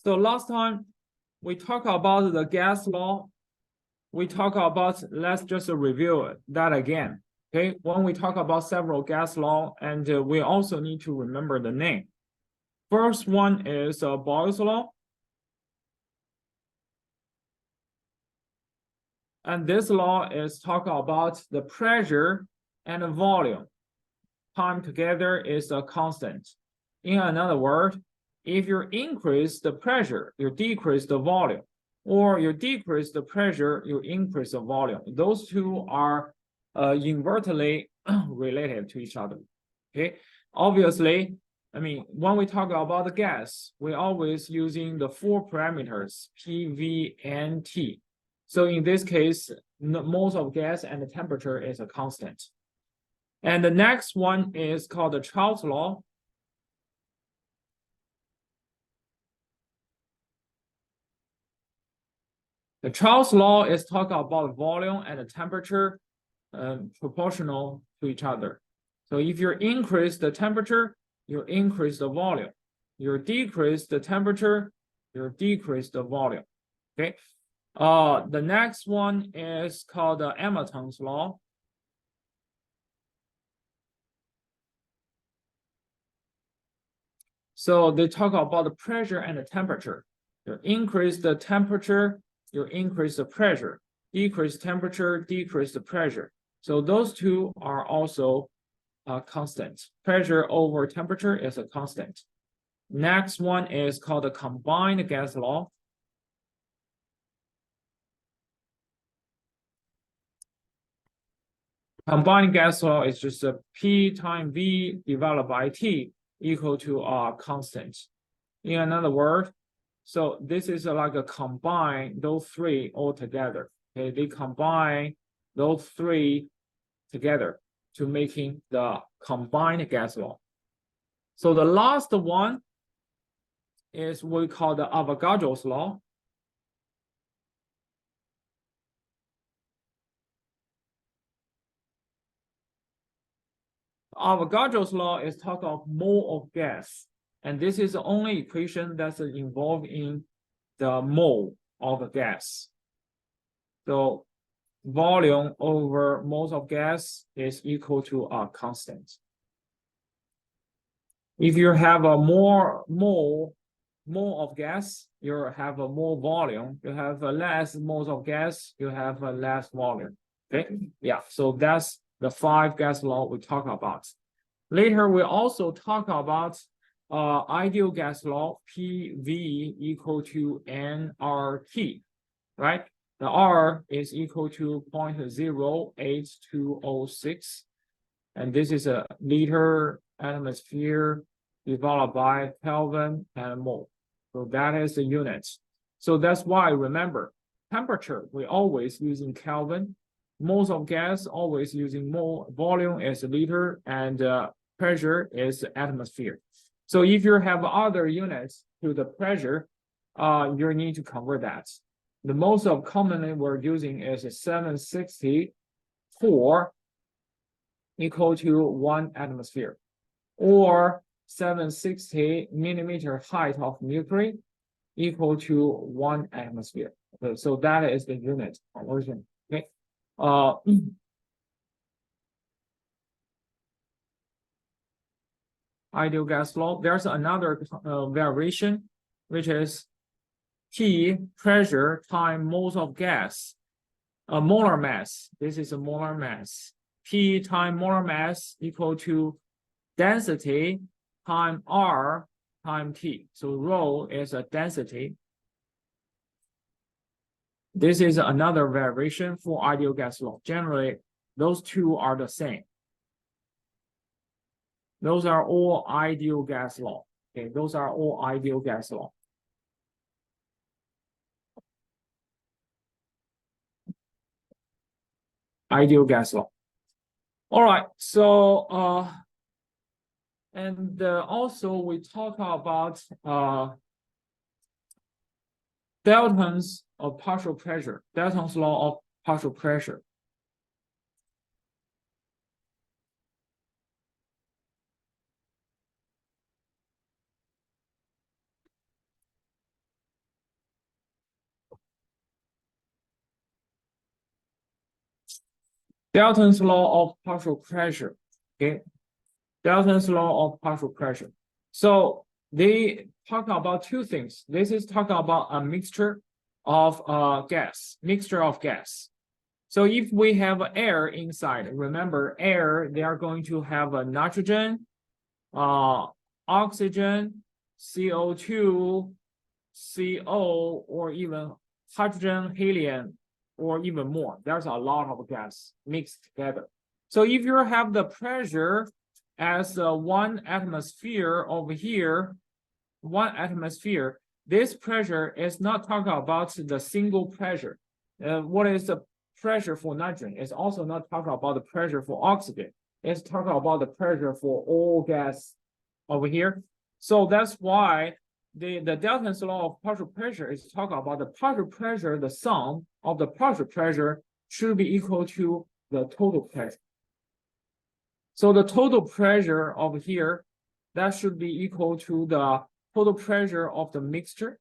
So last time we talked about the gas law. We talk about, let's just review that again. Okay, when we talk about several gas law, and we also need to remember the name. First one is Boyle's law. And this law is talking about the pressure and the volume. Time together is a constant. In another word, if you increase the pressure, you decrease the volume, or you decrease the pressure, you increase the volume. Those two are inversely related to each other. Okay, obviously, I mean, when we talk about the gas, we always using the four parameters P, V, and T. So in this case, most of gas and the temperature is a constant. And the next one is called the Charles law. The Charles law is talking about volume and the temperature proportional to each other. So if you increase the temperature, you increase the volume. You decrease the temperature, you decrease the volume. Okay. The next one is called the Emerton's law. So they talk about the pressure and the temperature. You increase the temperature, you increase the pressure. Decrease temperature, decrease the pressure. So those two are also constant. Pressure over temperature is a constant. Next one is called the combined gas law. Combined gas law is just a P times V divided by T equal to a constant. In another word, so this is like a combine those three all together. Okay, they combine those three together to making the combined gas law. So the last one is what we call the Avogadro's law. Avogadro's law is talk of mole of gas, and this is the only equation that's involved in the mole of the gas. So volume over moles of gas is equal to a constant. If you have a more mole of gas, you have a more volume. You have less moles of gas, you have a less volume. Okay, yeah. So that's the 5 gas law we talk about. Later, we also talk about ideal gas law, PV equal to nRT, right? The R is equal to 0.08206. And this is a liter atmosphere divided by Kelvin and mole. So that is the unit. So that's why, remember, temperature, we always using Kelvin. Moles of gas always using mole. Volume is liter, and pressure is atmosphere. So if you have other units to the pressure, you need to convert that. The most of commonly we're using is 764 equal to 1 atmosphere, or 760 millimeter height of mercury equal to 1 atmosphere. Okay, so that is the unit conversion. Okay. Ideal gas law. There's another variation, which is T pressure times moles of gas, a molar mass. This is a molar mass. P times molar mass equal to density times R times T. So rho is a density. This is another variation for ideal gas law. Generally, those two are the same. Those are all ideal gas law. Okay, those are all ideal gas law. Ideal gas law. All right, so and also we talk about Dalton's of partial pressure, Dalton's law of partial pressure. Dalton's law of partial pressure. Okay, Dalton's law of partial pressure. So they talk about two things. This is talking about a mixture of gas. So if we have air inside, remember air, they are going to have a nitrogen, oxygen, CO2, CO, or even hydrogen, helium, or even more. There's a lot of gas mixed together. So if you have the pressure as 1 atmosphere over here, 1 atmosphere, this pressure is not talking about the single pressure. What is the pressure for nitrogen? It's also not talking about the pressure for oxygen. It's talking about the pressure for all gas over here. So that's why the Dalton's law of partial pressure is talking about the partial pressure, the sum of the partial pressure should be equal to the total pressure. So the total pressure over here, that should be equal to the total pressure of the mixture.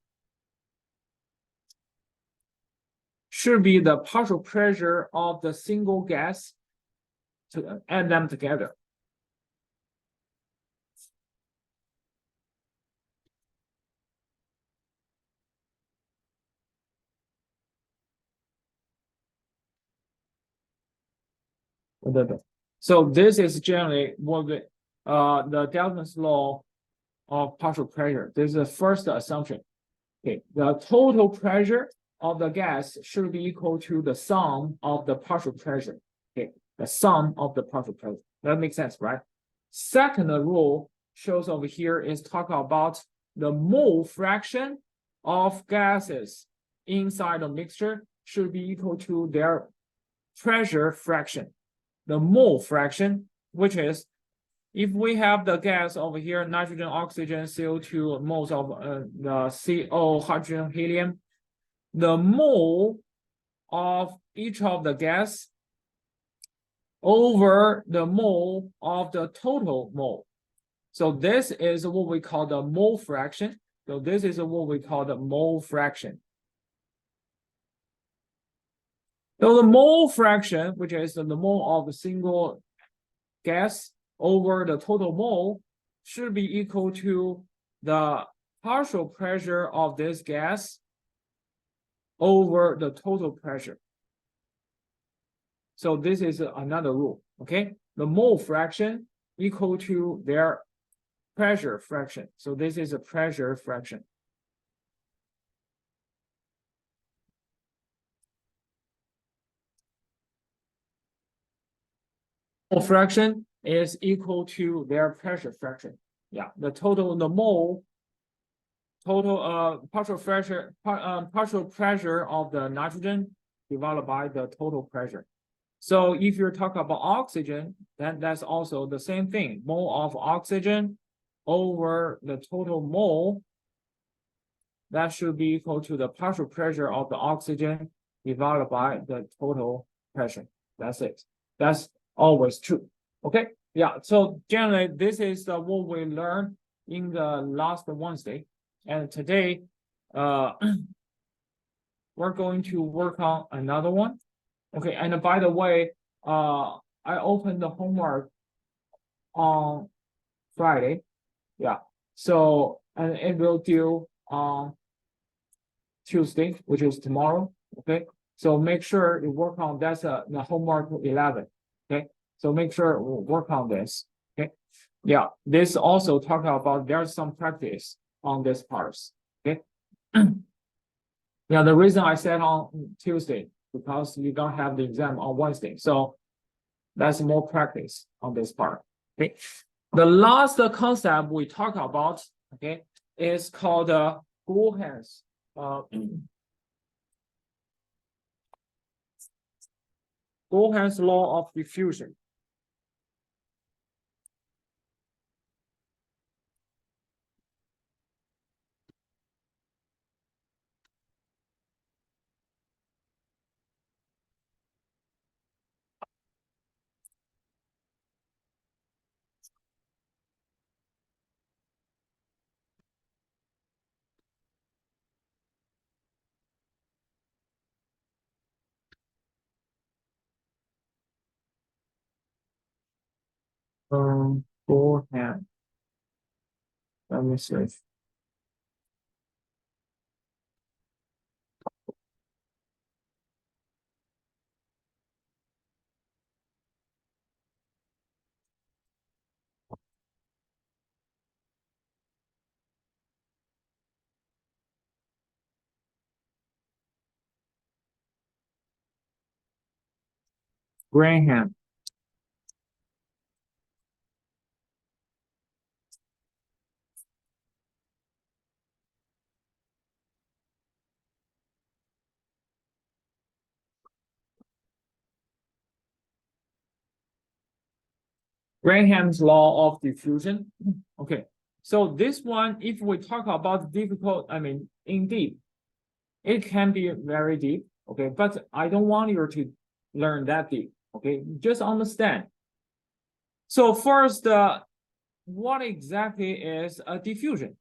Should be the partial pressure of the single gas to add them together. So this is generally what the Dalton's law of partial pressure. This is the first assumption. Okay, the total pressure of the gas should be equal to the sum of the partial pressure. Okay, the sum of the partial pressure. That makes sense, right? Second rule shows over here is talking about the mole fraction of gases inside a mixture should be equal to their pressure fraction. The mole fraction, which is if we have the gas over here, nitrogen, oxygen, CO2, moles of the CO, hydrogen, helium, the mole of each of the gas over the mole of the total mole. So this is what we call the mole fraction. So this is what we call the mole fraction. So the mole fraction, which is the mole of a single gas over the total mole, should be equal to the partial pressure of this gas over the total pressure. So this is another rule, okay? The mole fraction equal to their pressure fraction. So this is a pressure fraction. Mole fraction is equal to their pressure fraction. Yeah, the mole total partial pressure of the nitrogen divided by the total pressure. So if you're talking about oxygen, then that's also the same thing. Mole of oxygen over the total mole, that should be equal to the partial pressure of the oxygen divided by the total pressure. That's it. That's always true. Okay. Yeah. So generally, this is what we learned in the last Wednesday. And today, we're going to work on another one. Okay, and by the way, I opened the homework on Friday. Yeah, so and it will due on Tuesday, which is tomorrow. Okay, so make sure you work on that's the homework 11. Okay, so make sure we work on this. Okay, yeah, this also talk about there's some practice on this parts. Okay. Yeah, the reason I said on Tuesday because you don't have the exam on Wednesday, so that's more practice on this part. Okay, the last concept we talk about, okay, is called Goulhans. Goulhans law of diffusion. Forehand. Let me see. Graham. Graham's law of diffusion. Okay, so this one, if we talk about difficult, I mean, indeed, it can be very deep. Okay, but I don't want you to learn that deep. Okay, just understand. So first, what exactly is a diffusion?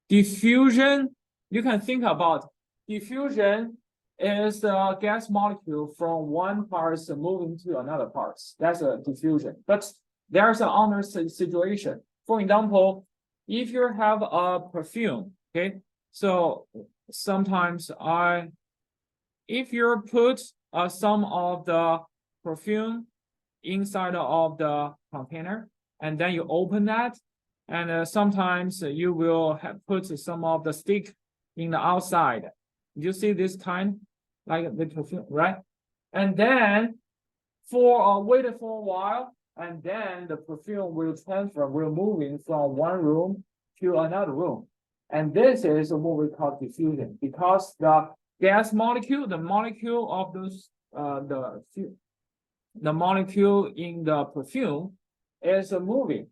Diffusion, you can think about diffusion is a gas molecule from one part moving to another part. That's a diffusion. But there's an other situation. For example, if you have a perfume, okay, so sometimes if you put some of the perfume inside of the container and then you open that, and sometimes you will have put some of the stick in the outside. You see this kind, like the perfume, right? And then wait for a while, and then the perfume will moving from one room to another room. And this is what we call diffusion, because the gas molecule, the molecule of those, the molecule in the perfume is moving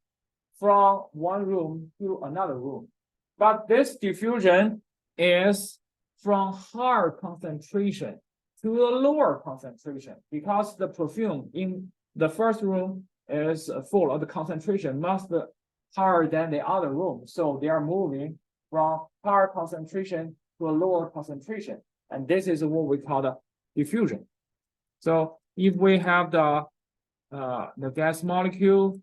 from one room to another room. But this diffusion is from higher concentration to a lower concentration, because the perfume in the first room is full of the concentration must be higher than the other room. So they are moving from higher concentration to a lower concentration. And this is what we call the diffusion. So if we have the gas molecule,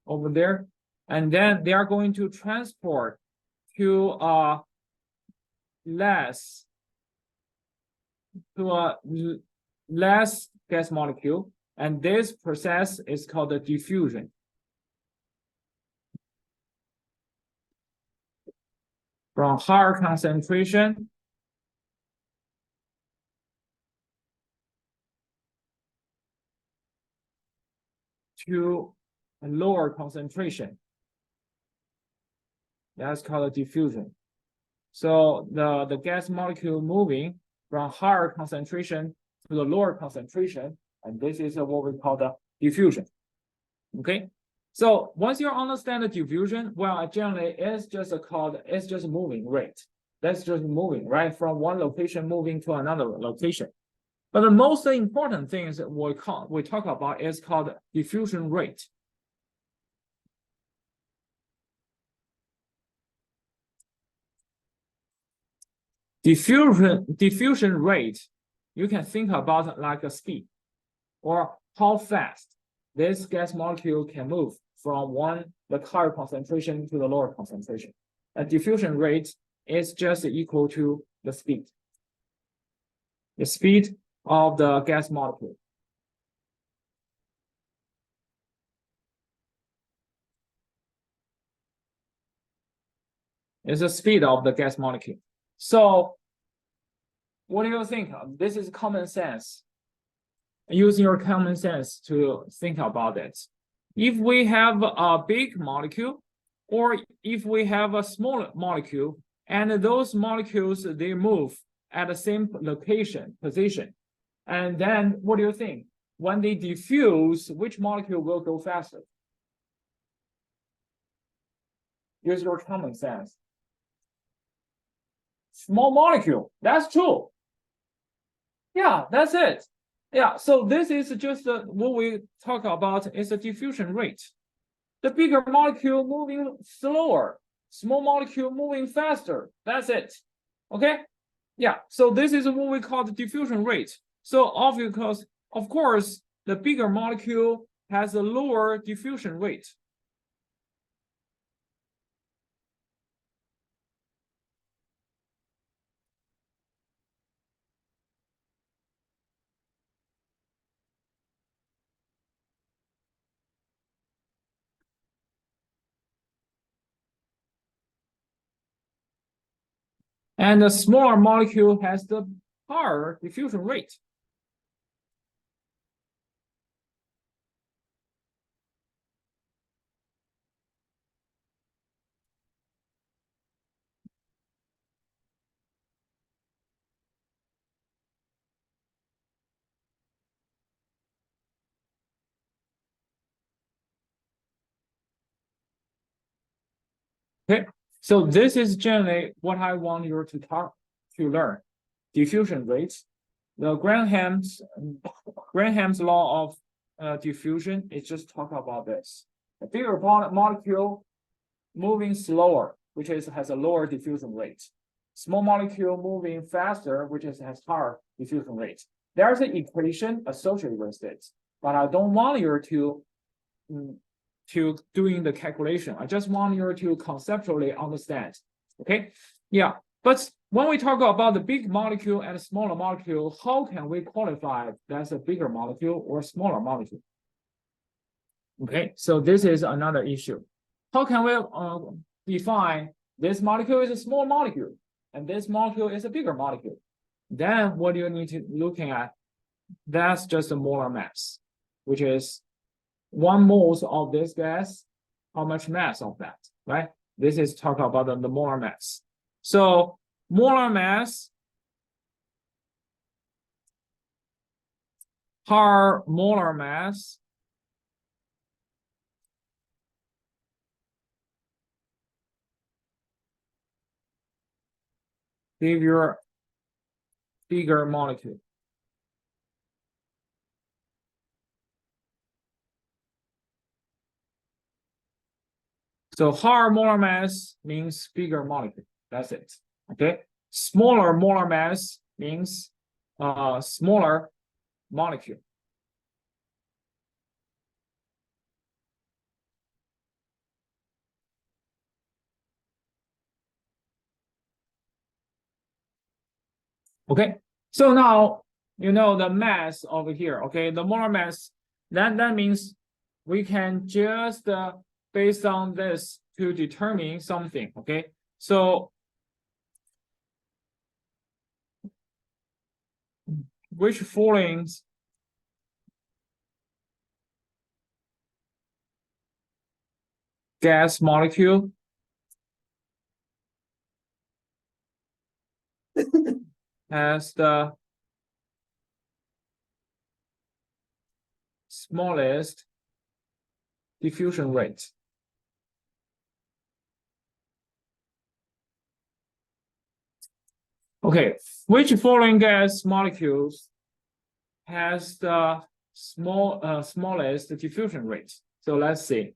over there, and then they are going to transport to a less gas molecule, and this process is called the diffusion. From higher concentration to a lower concentration. That's called a diffusion. So the gas molecule moving from higher concentration to the lower concentration, and this is what we call the diffusion. Okay, so once you understand the diffusion, well, generally it's just moving rate. That's just moving, right, from one location moving to another location. But the most important thing is we talk about is called diffusion rate. Diffusion rate, you can think about like a speed, or how fast this gas molecule can move from the higher concentration to the lower concentration. A diffusion rate is just equal to the speed of the gas molecule. It's the speed of the gas molecule. So what do you think? This is common sense. Use your common sense to think about it. If we have a big molecule, or if we have a small molecule, and those molecules, they move at the same position, and then what do you think? When they diffuse, which molecule will go faster? Use your common sense. Small molecule, that's true. Yeah, that's it. Yeah, so this is just what we talk about is a diffusion rate. The bigger molecule moving slower, small molecule moving faster. That's it. Okay? Yeah, so this is what we call the diffusion rate. So because of course the bigger molecule has a lower diffusion rate. And the smaller molecule has the higher diffusion rate. Okay, so this is generally what I want you to learn. Diffusion rates. The Graham's law of diffusion is just talk about this. A bigger molecule moving slower, which has a lower diffusion rate. Small molecule moving faster, which has higher diffusion rate. There's an equation associated with it, but I don't want you to doing the calculation. I just want you to conceptually understand. Okay, yeah. But when we talk about the big molecule and smaller molecule, how can we qualify that's a bigger molecule or smaller molecule? Okay, so this is another issue. How can we define this molecule is a small molecule and this molecule is a bigger molecule? Then what you need to looking at, that's just a molar mass, which is 1 mole of this gas, how much mass of that, right? This is talk about the molar mass. So molar mass, higher molar mass give you bigger molecule. So higher molar mass means bigger molecule. That's it. Okay. Smaller molar mass means smaller molecule. Okay. So now you know the mass over here. Okay, the molar mass. That means we can just based on this to determine something. Okay. So which following gas molecule has the smallest diffusion rate? Okay, which following gas molecules has the smallest diffusion rate? So let's see.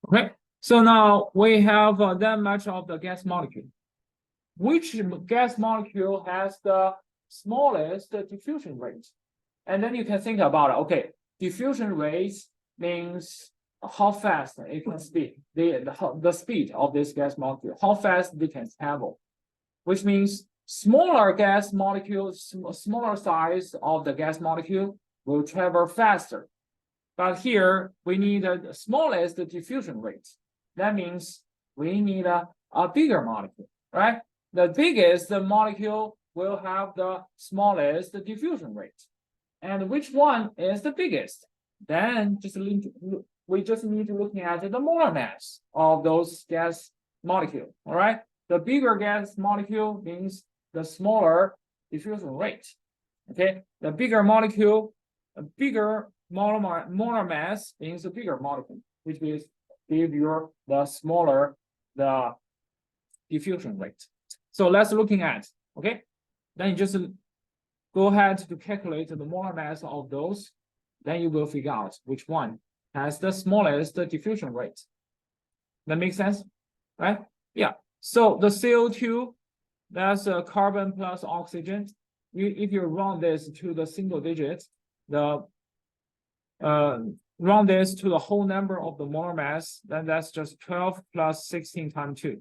Okay, so now we have that much of the gas molecule. Which gas molecule has the smallest diffusion rate? And then you can think about it. Okay, diffusion rate means how fast it can speed, the speed of this gas molecule, how fast they can travel, which means smaller gas molecules, smaller size of the gas molecule will travel faster. But here we need the smallest diffusion rate. That means we need a bigger molecule, right? The biggest molecule will have the smallest diffusion rate. And which one is the biggest? Then we just need to look at the molar mass of those gas molecule. All right. The bigger gas molecule means the smaller diffusion rate. Okay. The bigger molecule, a bigger molar mass means a bigger molecule, which means give you the smaller the diffusion rate. So let's looking at, okay? Then you just go ahead to calculate the molar mass of those. Then you will figure out which one has the smallest diffusion rate. That makes sense, right? Yeah. So the CO2, that's carbon plus oxygen. If you run this to the single digits, run this to the whole number of the molar mass, then that's just 12 plus 16 times 2,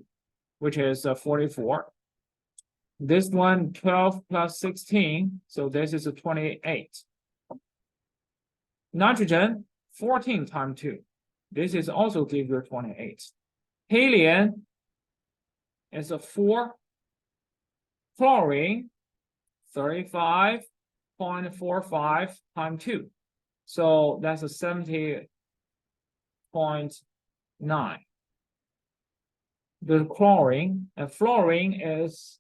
which is 44. This one, 12 plus 16, so this is a 28. Nitrogen, 14 times 2. This is also give you 28. Helium is a 4. Fluorine, 35.45 times 2. So that's a 70.9. The chlorine and fluorine is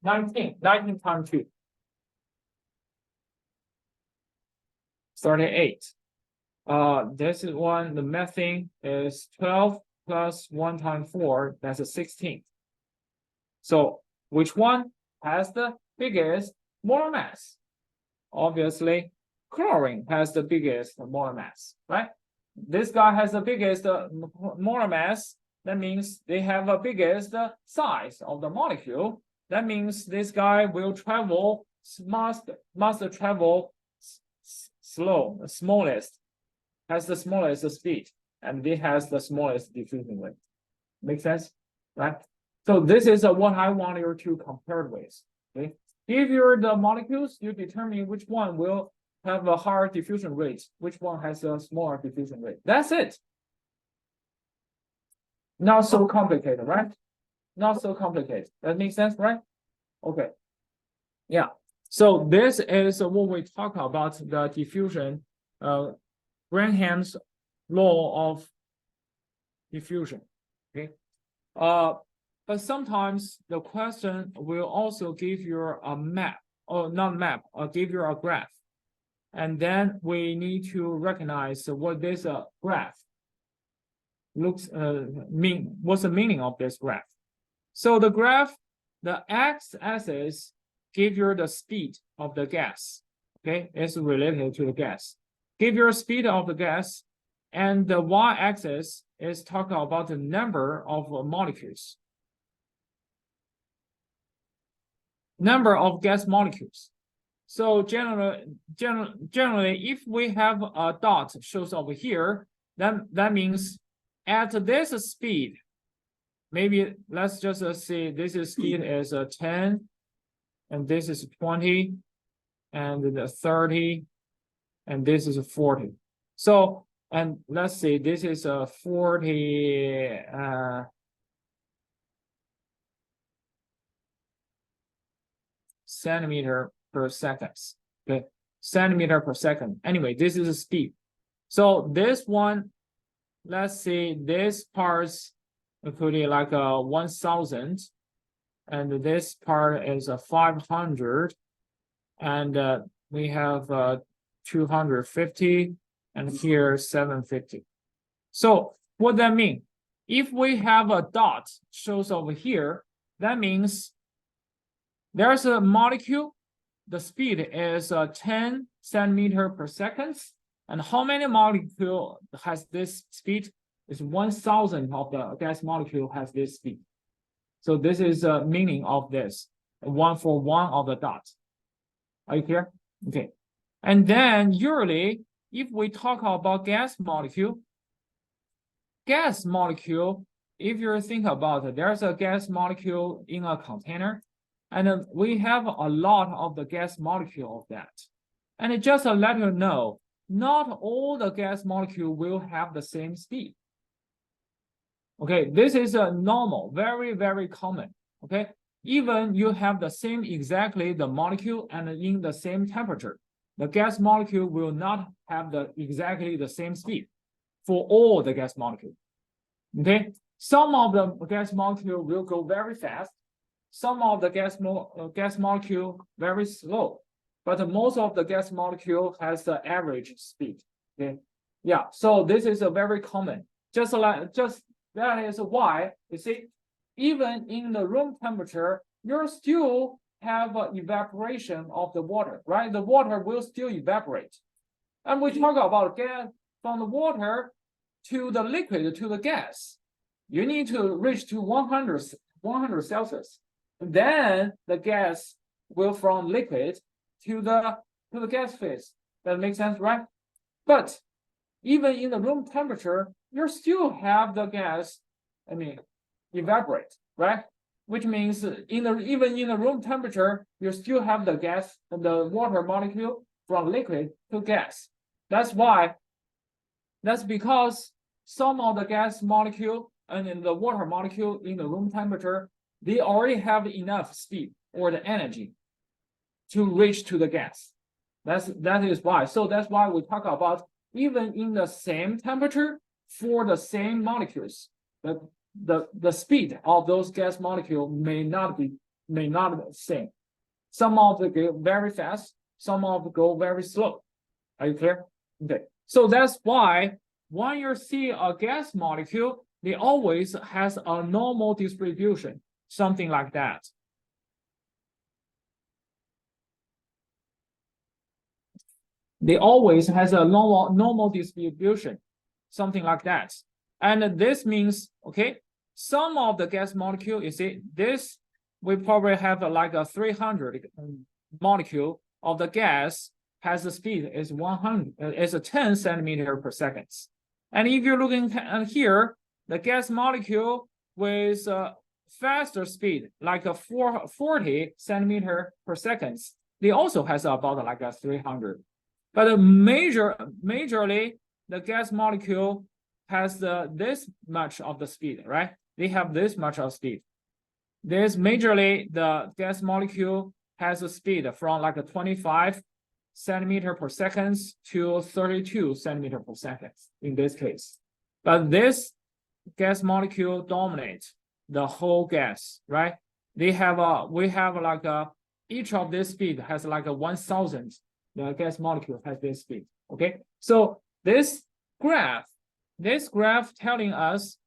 19 times 2. 38. This is one, the methane is 12 plus 1 times 4, that's a 16. So which one has the biggest molar mass? Obviously, chlorine has the biggest molar mass, right? This guy has the biggest molar mass. That means they have a biggest size of the molecule. That means this guy will travel, must travel slow, smallest, has the smallest speed, and it has the smallest diffusion rate. Make sense, right? So this is what I want you to compare with. Okay, if you're the molecules, you determine which one will have a higher diffusion rate, which one has a smaller diffusion rate. That's it. Not so complicated, right? Not so complicated. That makes sense, right? Okay. Yeah. So this is what we talk about the diffusion, Graham's law of diffusion. Okay. But sometimes the question will also give you a map, or not map, or give you a graph. And then we need to recognize what this graph looks what's the meaning of this graph. So the graph, the x-axis give you the speed of the gas. Okay, it's related to the gas. Give your speed of the gas, and the y-axis is talking about the number of molecules. Number of gas molecules. So generally, if we have a dot shows over here, then that means at this speed, maybe let's just say this is speed is 10, and this is 20, and the 30, and this is 40. So, and let's say this is a 40 centimeter per second. Okay, centimeter per second. Anyway, this is a speed. So this one, let's say this part's could be like 1,000, and this part is 500, and we have 250, and here 750. So what that mean? If we have a dot shows over here, that means there's a molecule, the speed is 10 centimeter per second, and how many molecule has this speed? Is 1,000 of the gas molecule has this speed. So this is the meaning of this, 1 of the dots. Are you clear? Okay. And then usually, if we talk about gas molecule, if you think about it, there's a gas molecule in a container, and we have a lot of the gas molecule of that. And it just let you know, not all the gas molecule will have the same speed. Okay, this is a normal, very, very common. Okay, even you have the same exactly the molecule and in the same temperature, the gas molecule will not have exactly the same speed for all the gas molecule. Okay, some of the gas molecule will go very fast, some of the gas molecule very slow, but most of the gas molecule has the average speed. Okay, Yeah, so this is a very common. Just that is why you see, even in the room temperature, you still have evaporation of the water, right? The water will still evaporate. And we talk about gas from the water to the liquid to the gas. You need to reach to 100 Celsius. Then the gas will from liquid to the gas phase. That makes sense, right? But even in the room temperature, you still have the gas, evaporate, right? Which means even in the room temperature, you still have the gas, the water molecule from liquid to gas. That's because some of the gas molecule and in the water molecule in the room temperature, they already have enough speed or the energy to reach to the gas. That is why. So that's why we talk about even in the same temperature for the same molecules, the speed of those gas molecules may not be the same. Some of them go very fast, some of them go very slow. Are you clear? Okay. So that's why when you see a gas molecule, they always has a normal distribution, something like that. They always has a normal distribution, something like that. And this means, okay, some of the gas molecule, you see, this we probably have like a 300 molecule of the gas has the speed is 100, is a 10 centimeter per second. And if you're looking at here, the gas molecule with faster speed, like a 40 centimeter per second, they also has about like a 300. But majorly, the gas molecule has this much of the speed, right? They have this much of speed. This majorly, the gas molecule has a speed from like a 25 centimeter per second to 32 centimeter per second in this case. But this gas molecule dominates the whole gas, right? We have like each of this speed has like a 1,000. The gas molecule has this speed. Okay, so this graph telling us,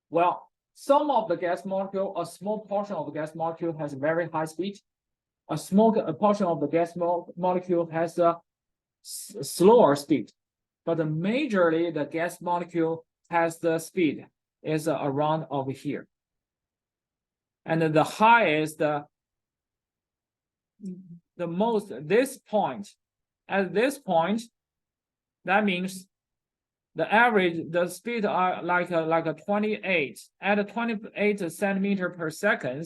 well, some of the gas molecule, a small portion of the gas molecule has very high speed. A small portion of the gas molecule has a slower speed, but majorly the gas molecule has the speed is around over here. And the highest, the most, this point, at this point, that means the average, the speed are like a 28 at a 28 centimeter per second.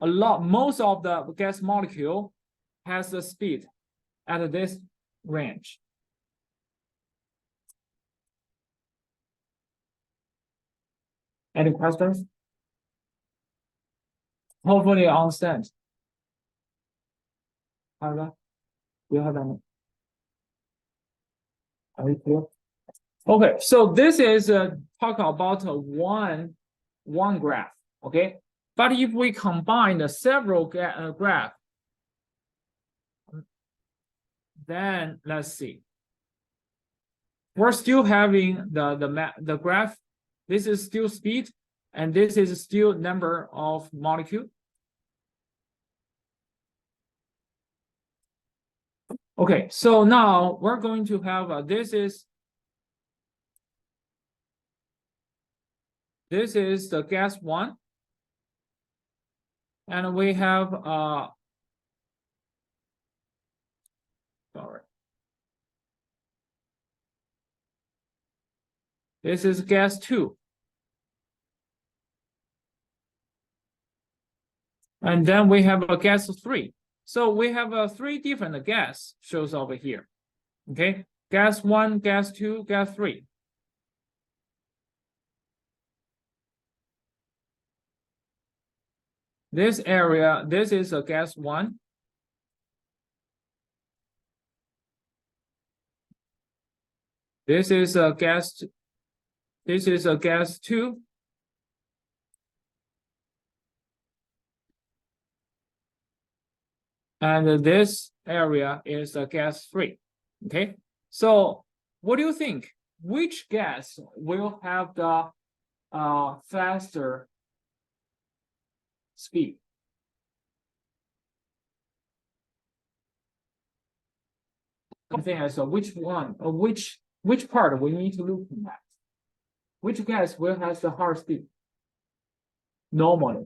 Most of the gas molecule has the speed at this range. Any questions? Hopefully you understand. Do you have any? Are you clear? Okay, so this is talk about one graph. Okay, but if we combine the several graph, then let's see. We're still having the graph. This is still speed, and this is still number of molecule. Okay, so now we're going to have this is the gas one, and we have sorry, this is gas two, and then we have a gas three. So we have three different gas shows over here. Okay, gas one, gas two, gas three. This area, this is a gas one. This is a gas. This is a gas two. And this area is a gas three. Okay, so What do you think? Which gas will have the faster speed? Something as which one or which part we need to look at? Which gas will have the higher speed? Normally.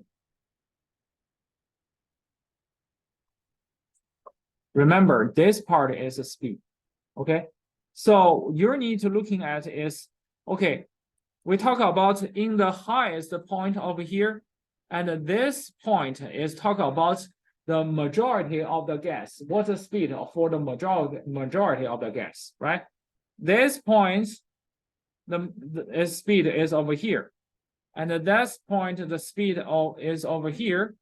Remember, this part is the speed. Okay. So you need to looking at is okay. We talk about in the highest point over here, and this point is talk about the majority of the gas. What's the speed for the majority of the gas, right? This point, the speed is over here, and this point, the speed is over here,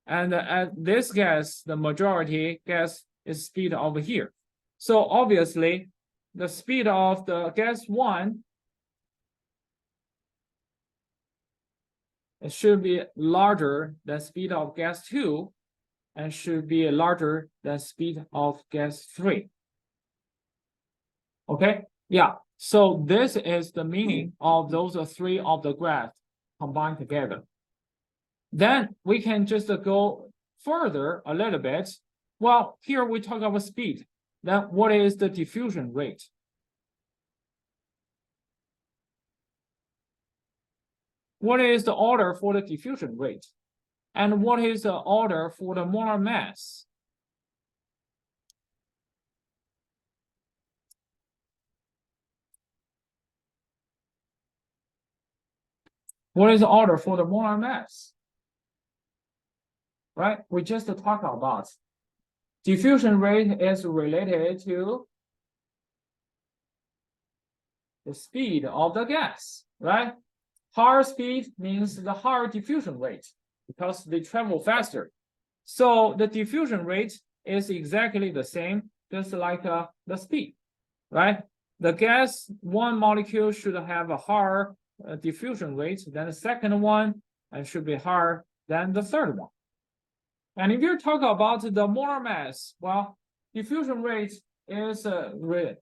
and at this gas, the majority gas is speed over here. So obviously, the speed of the gas one, it should be larger than speed of gas two, and should be larger than speed of gas three. Okay, yeah. So this is the meaning of those three of the graph combined together. Then we can just go further a little bit. Well, here we talk about speed. Then what is the diffusion rate? What is the order for the diffusion rate? And what is the order for the molar mass? What is the order for the molar mass? Right? We just talked about diffusion rate is related to the speed of the gas, right? Higher speed means the higher diffusion rate because they travel faster. So the diffusion rate is exactly the same, just like the speed, right? The gas, one molecule should have a higher diffusion rate than the second one, and should be higher than the third one. And if you talk about the molar mass, well, diffusion rate is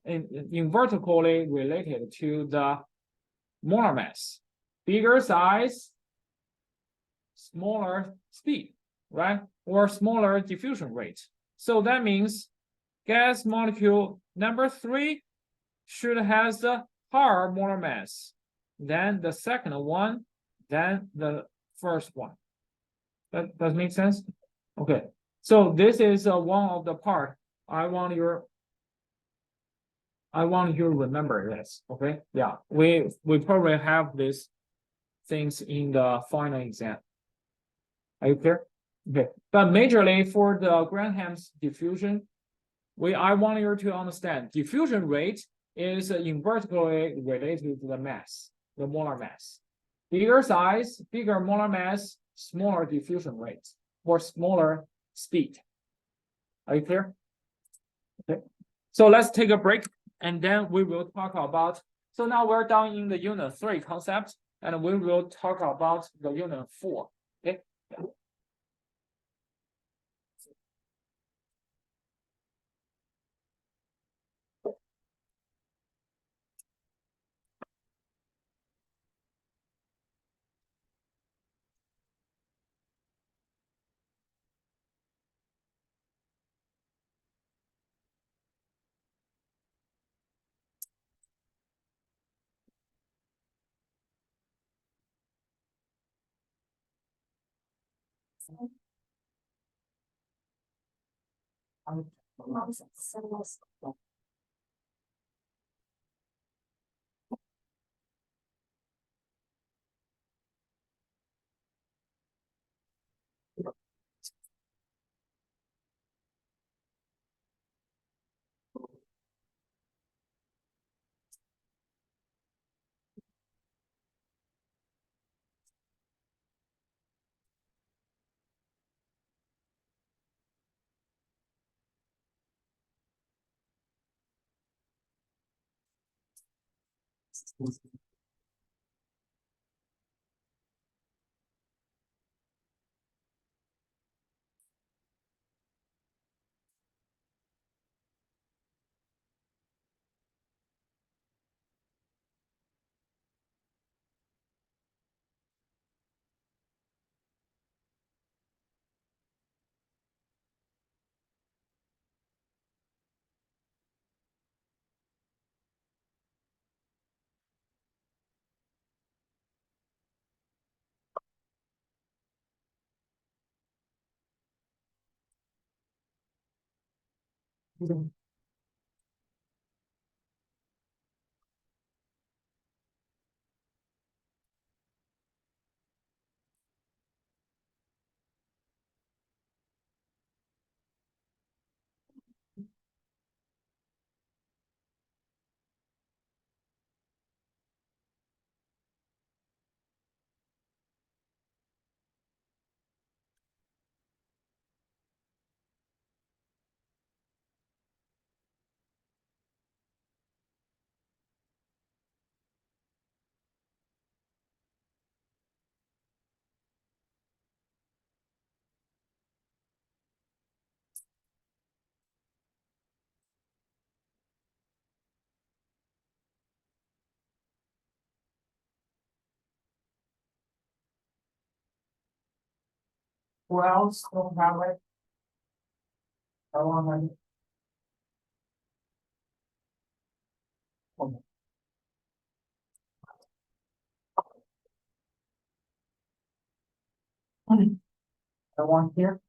invertically related to the molar mass. Bigger size, smaller speed, right? Or smaller diffusion rate. So that means gas molecule number 3 should have the higher molar mass than the second one, than the first one. That does make sense? Okay. So this is one of the part I want you to remember this. Okay. Yeah. We probably have these things in the final exam. Are you clear? Okay. But majorly for the Graham's diffusion, I want you to understand diffusion rate is invertically related to the mass, the molar mass. Bigger size, bigger molar mass, smaller diffusion rate, or smaller speed. Are you clear? Okay. So let's take a break, and then we will talk about. So now we're done in the unit 3 concept, and we will talk about the unit 4. Okay. Yeah. Who else don't have it? I want it. I want here.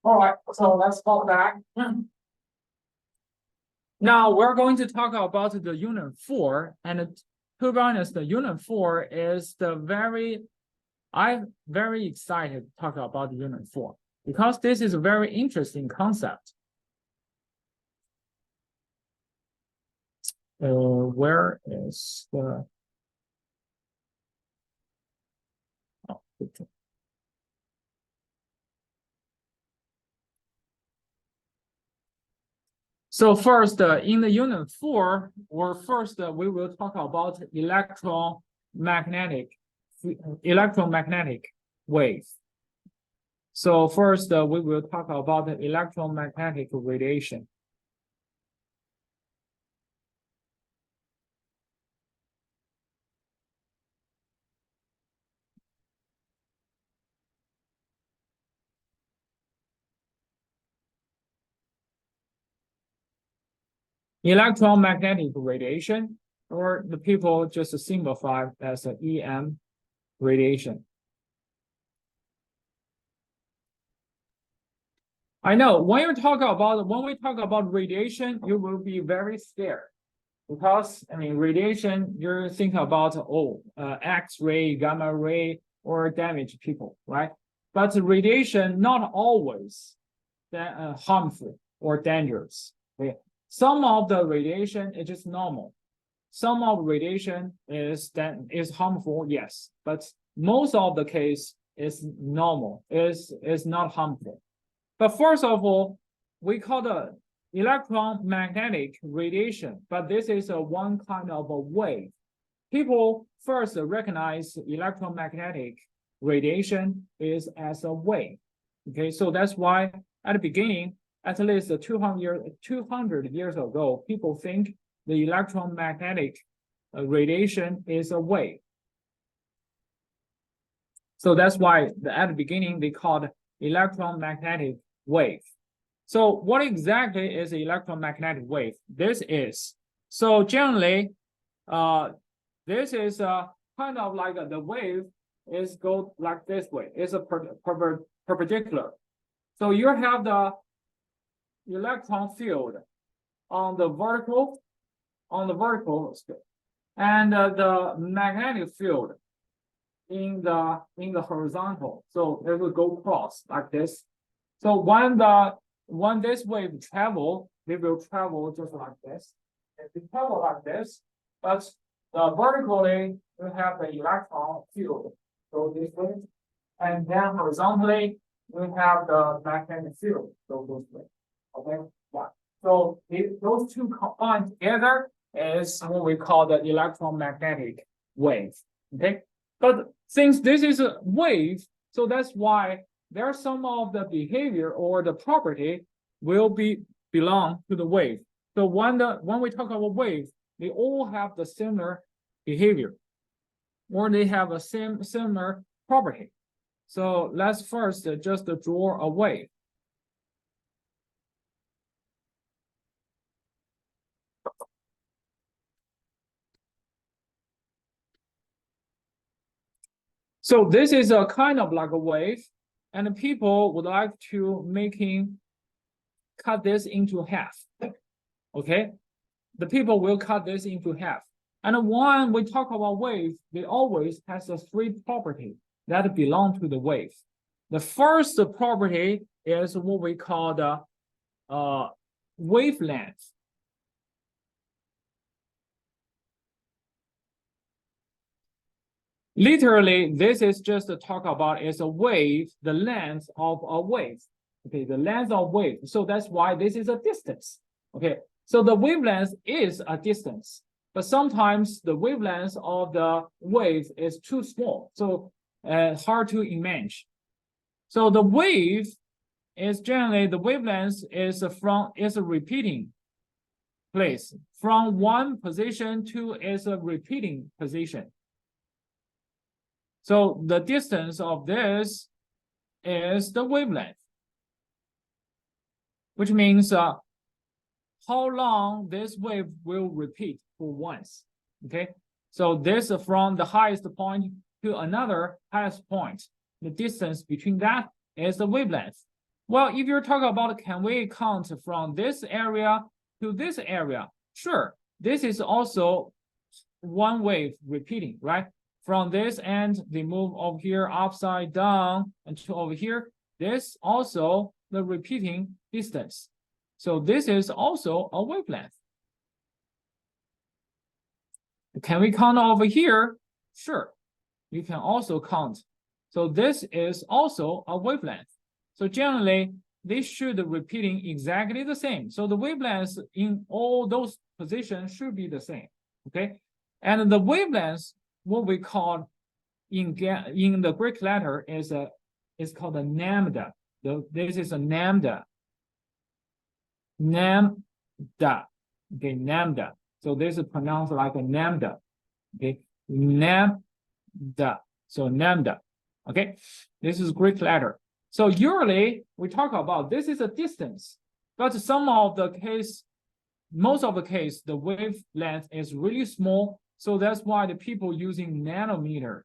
All right, so let's go back. Now we're going to talk about the unit 4, and to be honest, the unit 4 is I'm very excited to talk about the unit 4 because this is a very interesting concept. where is the okay. So first, in the unit 4, or first we will talk about electromagnetic wave. So first we will talk about the electromagnetic radiation. Electromagnetic radiation, or the people just simplify as EM radiation. I know when we talk about radiation, you will be very scared, because I mean radiation, you're thinking about X-ray, gamma ray, or damage people, right? But radiation not always harmful or dangerous. Okay? Some of the radiation is just normal. Some of radiation is harmful, yes, but most of the case is normal, is not harmful. But first of all, we call the electromagnetic radiation, but this is one kind of a wave. People first recognize electromagnetic radiation is as a wave. Okay, so that's why at the beginning, at least 200 years ago, people think the electromagnetic radiation is a wave. So that's why at the beginning they called electromagnetic wave. So what exactly is electromagnetic wave? This is, so generally, this is kind of like the wave is go like this way. It's a perpendicular. So you have the electron field on the vertical, and the magnetic field in the horizontal. So it will go cross like this. So when this wave travel, they will travel just like this. If they travel like this, but vertically you have the electron field go this way, and then horizontally we have the magnetic field go this way. Okay, yeah. So those two combined together is what we call the electromagnetic wave. Okay, but since this is a wave, so that's why there's some of the behavior or the property will belong to the wave. So when we talk about wave, they all have the similar behavior, or they have a similar property. So let's first just draw a wave. So this is a kind of like a wave, and people would like to cut this into half. Okay, the people will cut this into half. And when we talk about wave, they always has a three property that belong to the wave. The first property is what we call the wavelength. Literally, this is just to talk about is a wave, the length of a wave. Okay, the length of wave. So that's why this is a distance. Okay, so the wavelength is a distance, but sometimes the wavelength of the wave is too small, so hard to imagine. So the wave is generally, the wavelength is a repeating place from one position to its a repeating position. So the distance of this is the wavelength, which means how long this wave will repeat for once. Okay, so this from the highest point to another highest point, the distance between that is the wavelength. Well, if you're talking about can we count from this area to this area? Sure, this is also one wave repeating, right? From this end, they move over here upside down until over here. This also the repeating distance. So this is also a wavelength. Can we count over here? Sure, you can also count. So this is also a wavelength. So generally, they should repeating exactly the same. So the wavelengths in all those positions should be the same, okay? And the wavelengths, what we call in the Greek letter is called a lambda. This is a lambda. Lambda. Okay, lambda. So this is pronounced like a lambda. Okay, lambda. So lambda. Okay, this is Greek letter. So usually we talk about this is a distance, but some of the case, most of the case, the wavelength is really small. So that's why the people using nanometer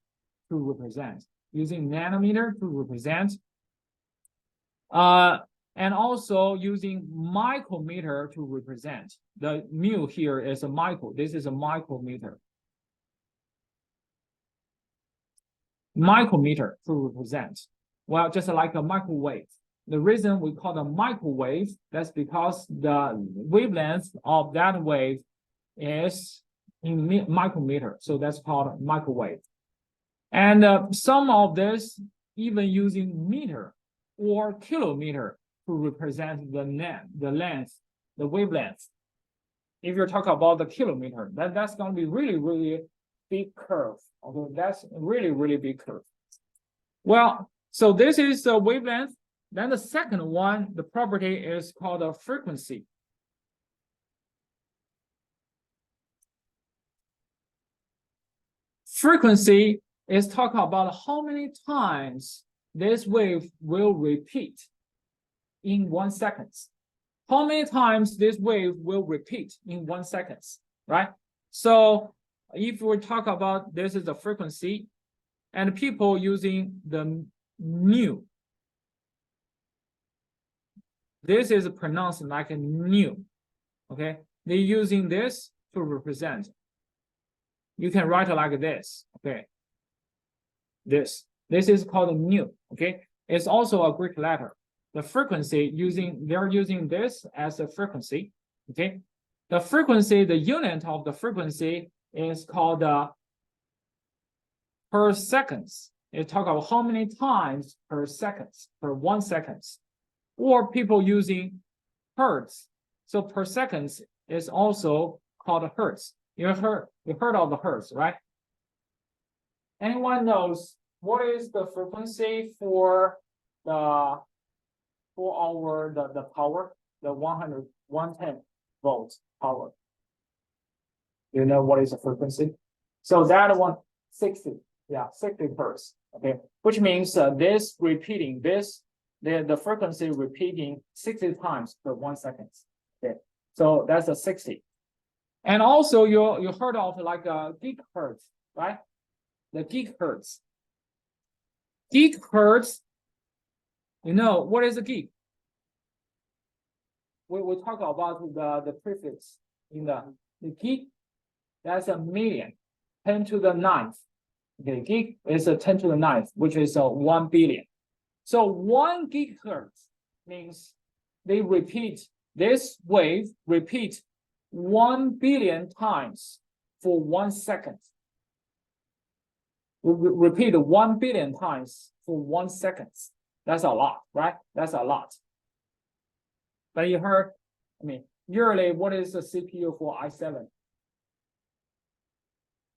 to represent, and also using micrometer to represent. The mu here is a micro. This is a micrometer. Micrometer to represent. Well, just like a microwave. The reason we call them microwave, that's because the wavelength of that wave is in micrometer. So that's called microwave. And some of this even using meter or kilometer to represent the length, the wavelength. If you're talking about the kilometer, that's going to be really, really big curve. Okay, that's really, really big curve. Well, so this is the wavelength. Then the second one, the property is called a frequency. Frequency is talking about how many times this wave will repeat in 1 second. How many times this wave will repeat in 1 second, right? So if we talk about this is the frequency, and people using the mu. This is pronounced like a mu, okay? They're using this to represent. You can write it like this, okay? This is called a mu, okay? It's also a Greek letter. The frequency they're using this as a frequency, okay? The frequency, the unit of the frequency is called per seconds. It talks about how many times per second, per 1 second, or people using hertz. So per seconds is also called hertz. You heard of the hertz, right? Anyone knows what is the frequency for the power, the 110 volts power? You know what is the frequency? So that one 60, yeah, 60 hertz. Okay, which means this repeating the frequency repeating 60 times per 1 second. Okay, so that's a 60. And also you heard of like a gigahertz, right? The gigahertz. Gigahertz, you know what is a gig? We talk about the prefix in the gig. That's a million, 10 to the 9th. Okay, gig is a 10 to the 9th, which is 1 billion. So 1 gigahertz means they repeat this wave, repeat 1 billion times for 1 second. We repeat 1 billion times for 1 second. That's a lot, right? That's a lot. But you heard, I mean, usually what is the CPU for i7?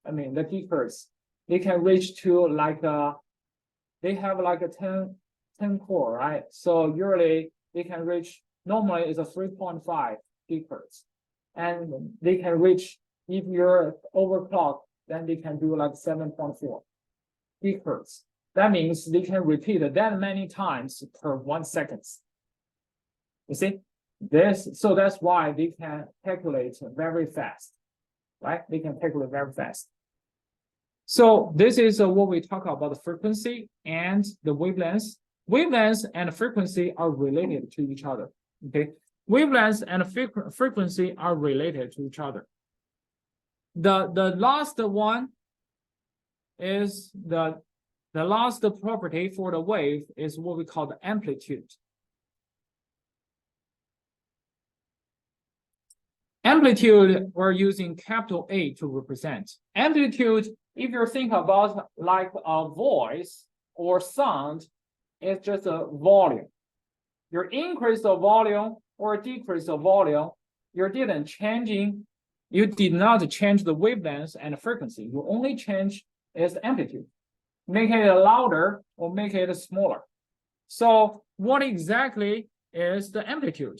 I mean, the gigahertz, they can reach to like they have like a 10 core, right? So usually they can reach, normally it's a 3.5 gigahertz. And they can reach, if you're overclock, then they can do like 7.4 gigahertz. That means they can repeat that many times per 1 second. You see this, so that's why they can calculate very fast, right? They can calculate very fast. So this is what we talk about the frequency and the wavelengths. Wavelengths and frequency are related to each other. Okay, wavelengths and frequency are related to each other. The last one is the last property for the wave is what we call the amplitude. Amplitude, we're using capital A to represent. Amplitude, if you think about like a voice or sound, it's just a volume. You increase the volume or decrease the volume, you did not change the wavelength and frequency. You only change its amplitude. Make it louder or make it smaller. So what exactly is the amplitude?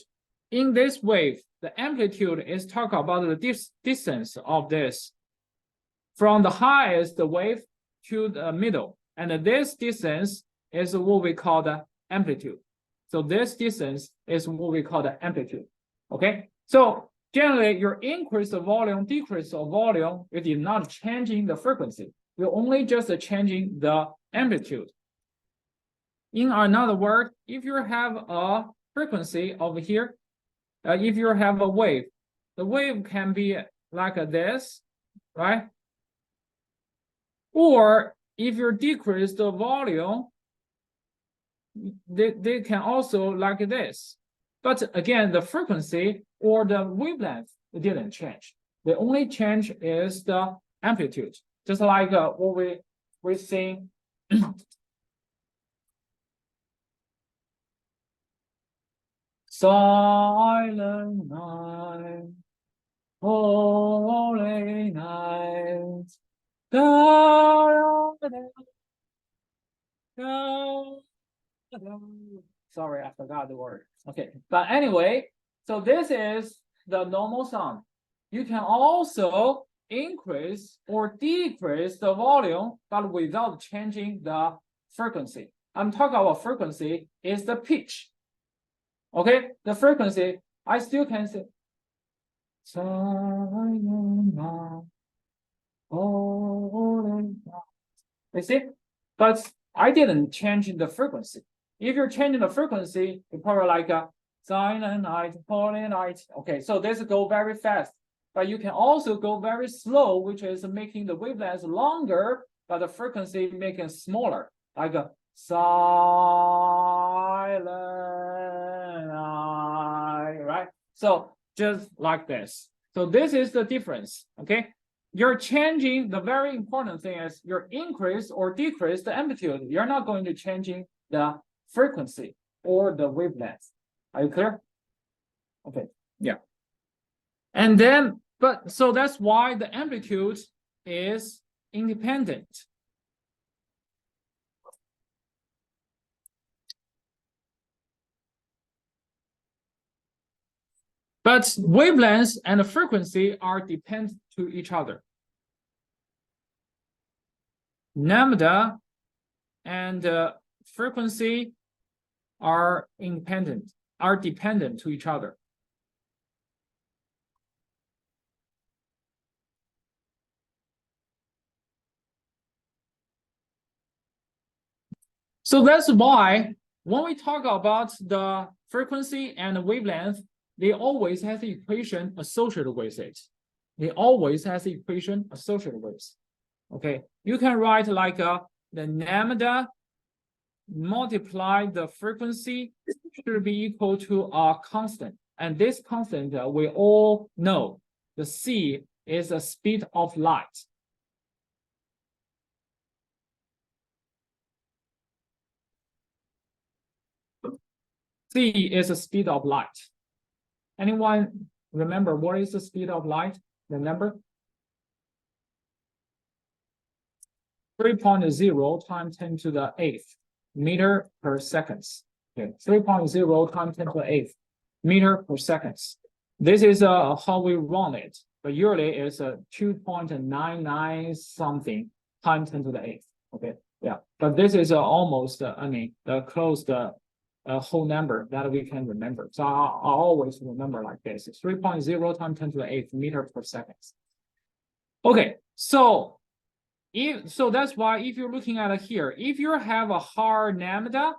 In this wave, the amplitude is talk about the distance of this from the highest wave to the middle. And this distance is what we call the amplitude. So this distance is what we call the amplitude. Okay. So generally, you increase the volume, decrease the volume, you did not changing the frequency. You're only just changing the amplitude. In another word, if you have a frequency over here, if you have a wave, the wave can be like this, right? Or if you decrease the volume, they can also like this. But again, the frequency or the wavelength didn't change. The only change is the amplitude, just like what we see. Silent night, holy night, sorry, I forgot the word. Okay, but anyway, so this is the normal sound. You can also increase or decrease the volume, but without changing the frequency. I'm talking about frequency is the pitch. Okay, the frequency, I still can say. You see, but I didn't change the frequency. If you're changing the frequency, it's probably like a silent night, holy night. Okay, so this go very fast, but you can also go very slow, which is making the wavelength longer, but the frequency making smaller, like a silent night, right? So just like this. So this is the difference, okay? You're changing, the very important thing is you increase or decrease the amplitude. You're not going to changing the frequency or the wavelength. Are you clear? Okay, yeah. And then, but so that's why the amplitude is independent. But wavelengths and the frequency are dependent to each other. Lambda and frequency are independent, are dependent to each other. So that's why when we talk about the frequency and the wavelength, they always have the equation associated with it. They always have the equation associated with. Okay, you can write like the lambda multiply the frequency should be equal to a constant. And this constant we all know, the c is the speed of light. C is the speed of light. Anyone remember what is the speed of light? The number? 3.0 times 10 to the 8th meter per second. Okay, 3.0 times 10 to the 8th meter per second. This is how we run it, but usually it's a 2.99 something times 10 to the 8th. Okay, yeah, but this is almost, I mean, the close whole number that we can remember. So I always remember like this. It's 3.0 times 10 to the 8th meter per second. Okay, so that's why if you're looking at it here, if you have a hard lambda,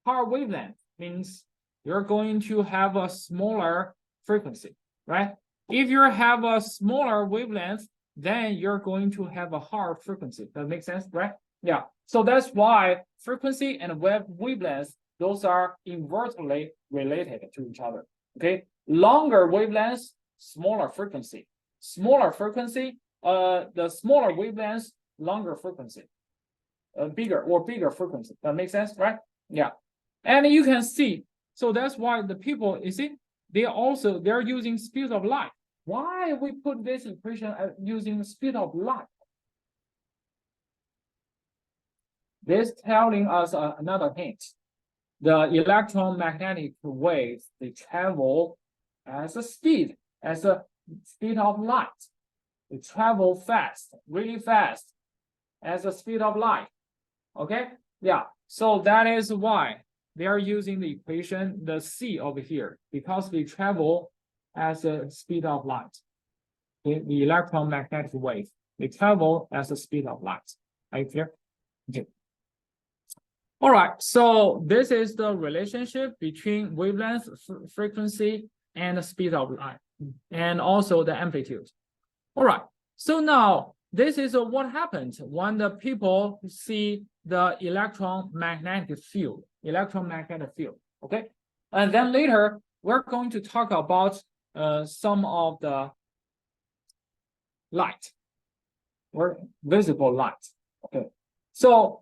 hard wavelength means you're going to have a smaller frequency, right? If you have a smaller wavelength, then you're going to have a hard frequency. That makes sense, right? Yeah. So that's why frequency and wavelength, those are inversely related to each other. Okay. Longer wavelengths smaller frequency. Smaller frequency, the smaller wavelength, longer frequency. Bigger frequency. That makes sense, right? Yeah. And you can see, so that's why the people, you see, they're using speed of light. Why we put this equation using speed of light? This telling us another hint. The electromagnetic waves, they travel as a speed of light. They travel fast, really fast, as the speed of light. Okay, yeah. So that is why they are using the equation, the C over here, because they travel as a speed of light. Okay? The electromagnetic wave, they travel as the speed of light. Are you clear? Okay. All right, so this is the relationship between wavelength, frequency, and the speed of light, and also the amplitude. All right, so now this is what happens when the people see the electromagnetic field, okay? And then later, we're going to talk about some of the light, or visible light, okay? So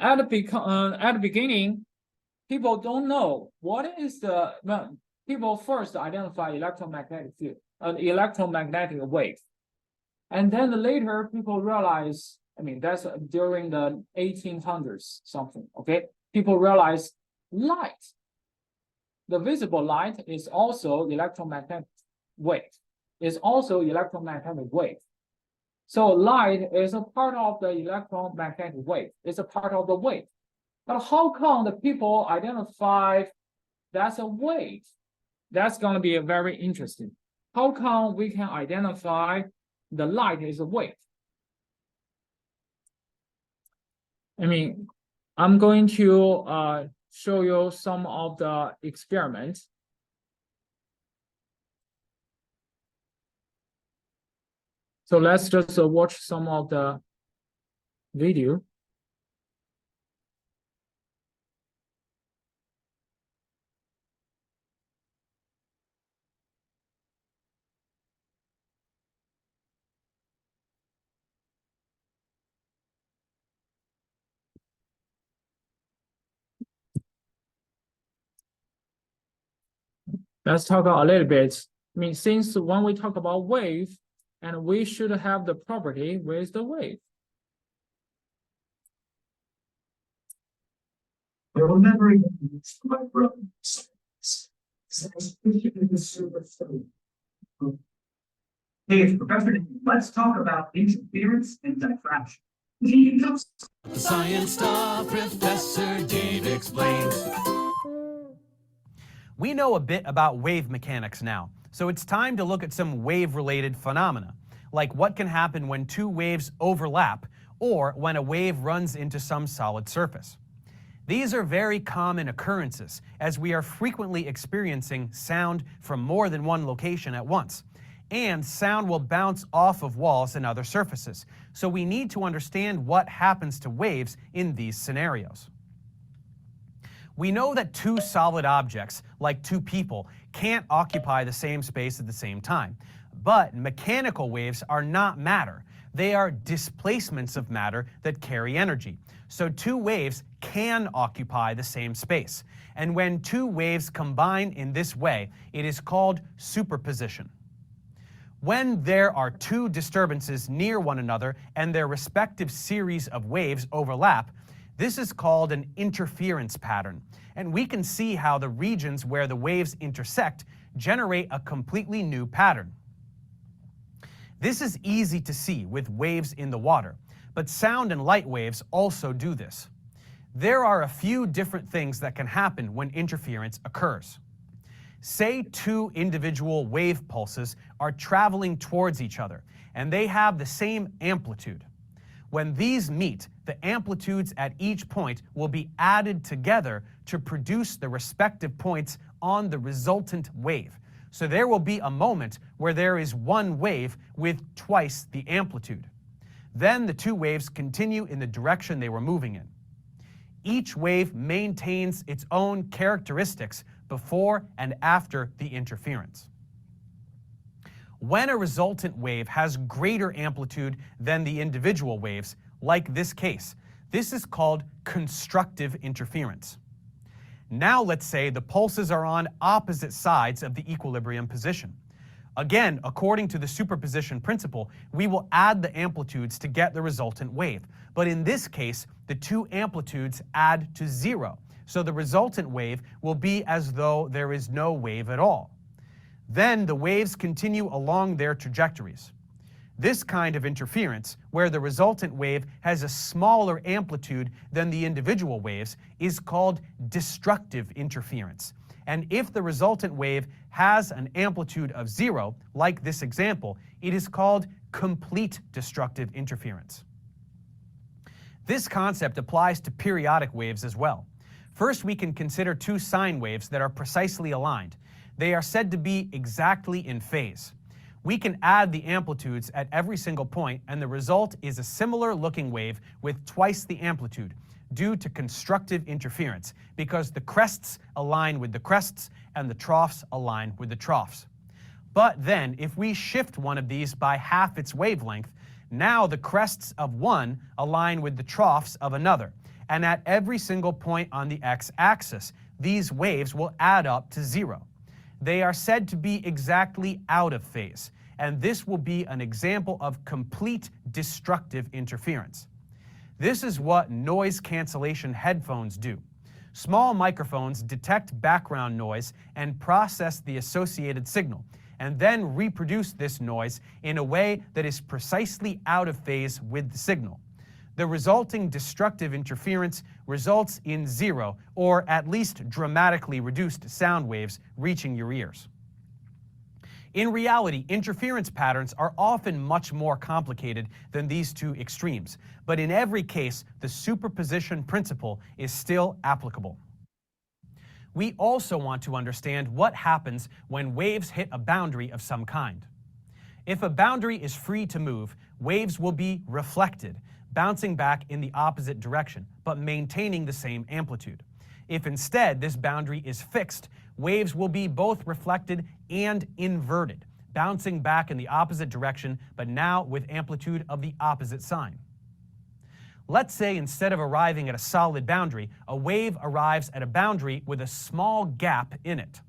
at the beginning, people don't know what is the, well, people first identify electromagnetic field, electromagnetic wave. And then later people realize, I mean, that's during the 1800s something, okay? People realize light, the visible light is also electromagnetic wave, So light is a part of the electromagnetic wave. It's a part of the wave. But how come the people identify that's a wave? That's going to be very interesting. How come we can identify the light is a wave? I mean, I'm going to show you some of the experiments. So let's just watch some of the video. Let's talk a little bit. I mean, since when we talk about wave, and we should have the property with the wave. Remembering my brother. Hey, Professor, let's talk about interference and diffraction. Science stuff Professor Dave explains. We know a bit about wave mechanics now, so it's time to look at some wave-related phenomena, like what can happen when two waves overlap or when a wave runs into some solid surface. These are very common occurrences, as we are frequently experiencing sound from more than one location at once, and sound will bounce off of walls and other surfaces, so we need to understand what happens to waves in these scenarios. We know that two solid objects, like two people, can't occupy the same space at the same time. But mechanical waves are not matter. They are displacements of matter that carry energy. So two waves can occupy the same space. And when two waves combine in this way, it is called superposition. When there are two disturbances near one another and their respective series of waves overlap, this is called an interference pattern, and we can see how the regions where the waves intersect generate a completely new pattern. This is easy to see with waves in the water, but sound and light waves also do this. There are a few different things that can happen when interference occurs. Say two individual wave pulses are traveling towards each other, and they have the same amplitude. When these meet, the amplitudes at each point will be added together to produce the respective points on the resultant wave. So there will be a moment where there is one wave with twice the amplitude. Then the two waves continue in the direction they were moving in. Each wave maintains its own characteristics before and after the interference. When a resultant wave has greater amplitude than the individual waves, like this case, this is called constructive interference. Now let's say the pulses are on opposite sides of the equilibrium position. Again, according to the superposition principle, we will add the amplitudes to get the resultant wave. But in this case, the two amplitudes add to 0. So the resultant wave will be as though there is no wave at all. Then the waves continue along their trajectories. This kind of interference, where the resultant wave has a smaller amplitude than the individual waves, is called destructive interference. And if the resultant wave has an amplitude of 0, like this example, it is called complete destructive interference. This concept applies to periodic waves as well. First, we can consider two sine waves that are precisely aligned. They are said to be exactly in phase. We can add the amplitudes at every single point, and the result is a similar looking wave with twice the amplitude, due to constructive interference, because the crests align with the crests and the troughs align with the troughs. But then, if we shift one of these by half its wavelength, now the crests of one align with the troughs of another, and at every single point on the x-axis, these waves will add up to 0. They are said to be exactly out of phase, and this will be an example of complete destructive interference. This is what noise cancellation headphones do. Small microphones detect background noise and process the associated signal, and then reproduce this noise in a way that is precisely out of phase with the signal. The resulting destructive interference results in 0, or at least dramatically reduced sound waves reaching your ears. In reality, interference patterns are often much more complicated than these two extremes, but in every case, the superposition principle is still applicable. We also want to understand what happens when waves hit a boundary of some kind. If a boundary is free to move, waves will be reflected, bouncing back in the opposite direction, but maintaining the same amplitude. If instead this boundary is fixed, waves will be both reflected and inverted, bouncing back in the opposite direction, but now with amplitude of the opposite sign. Let's say instead of arriving at a solid boundary, a wave arrives at a boundary with a small gap in it.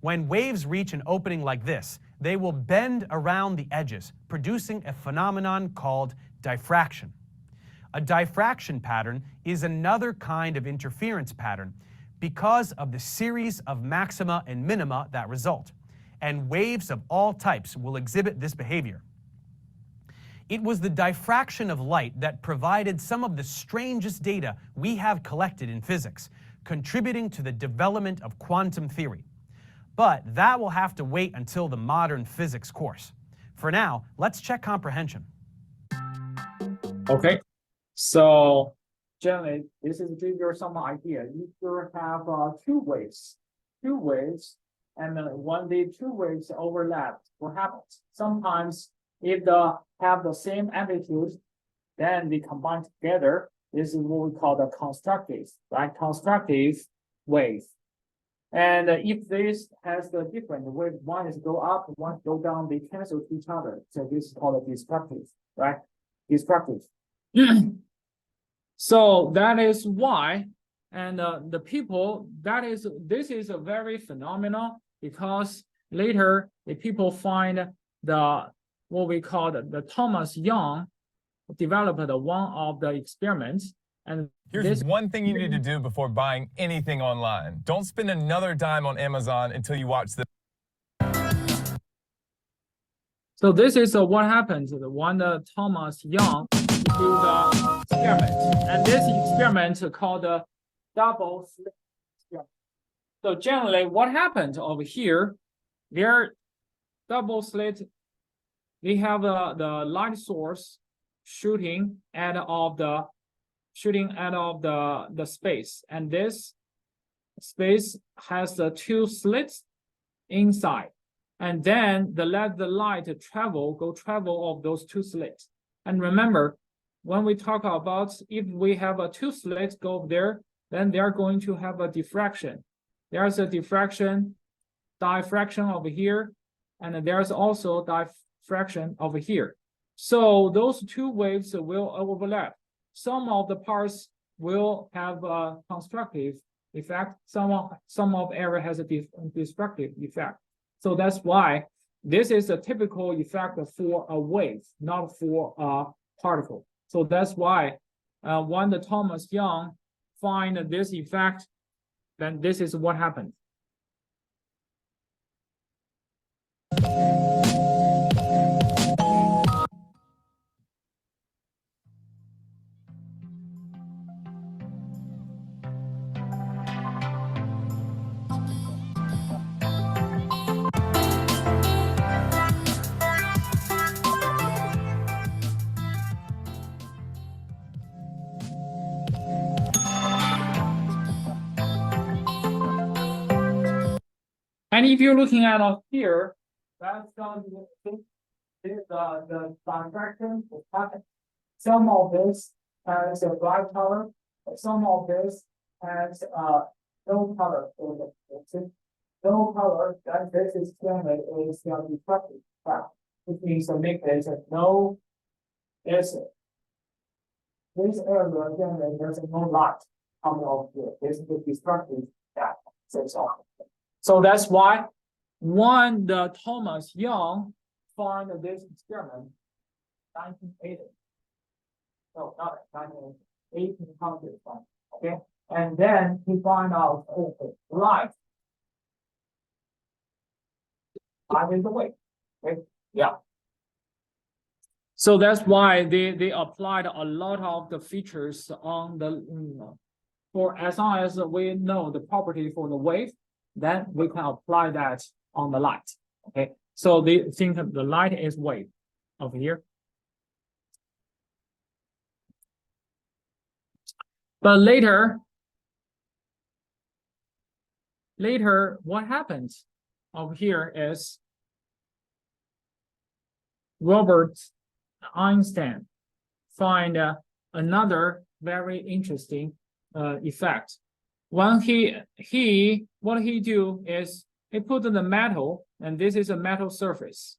When waves reach an opening like this, they will bend around the edges, producing a phenomenon called diffraction. A diffraction pattern is another kind of interference pattern because of the series of maxima and minima that result, and waves of all types will exhibit this behavior. It was the diffraction of light that provided some of the strangest data we have collected in physics, contributing to the development of quantum theory. But that will have to wait until the modern physics course. For now, let's check comprehension. Okay, so generally, this is give you some idea. If you have two waves, and then when the two waves overlap, what happens? Sometimes if they have the same amplitude, then they combine together. This is what we call the constructive, right? Constructive wave. And if this has the different wave, one is go up, one go down, they cancel each other. So this is called a destructive, right? Destructive. So that is why, and the people, this is a very phenomenal, because later the people find what we call the Thomas Young developed one of the experiments. And here's one thing you need to do before buying anything online. Don't spend another dime on Amazon until you watch the. So this is what happened when Thomas Young do the experiment. And this experiment called the double slit experiment. So generally what happened over here, their double slit, they have the light source shooting out of the space, and this space has the two slits inside, and then let the light go travel of those two slits. And remember, when we talk about if we have two slits go over there, then they are going to have a diffraction. There's a diffraction over here, and there's also diffraction over here. So those two waves will overlap. Some of the parts will have a constructive effect. Some of area has a destructive effect. So that's why this is a typical effect for a wave, not for a particle. So that's why when the Thomas Young find this effect, then this is what happened. And if you're looking at up here, that's going to be the diffraction. Some of this has a bright color, some of this has no color. No color, that this is generally is the reflective effect, which means to make this no this area generally there's no light coming off here. This is the destructive effect. So that's why when the Thomas Young found this experiment, 1980. No, not 1980, 1800. Okay, and then he found out light. Light is the wave. Okay, yeah. So that's why they applied a lot of the features on the for as long as we know the property for the wave, then we can apply that on the light. Okay, so they think of the light is wave over here. But later, what happens over here is Robert Einstein find another very interesting effect. When what he do is he put the metal, and this is a metal surface.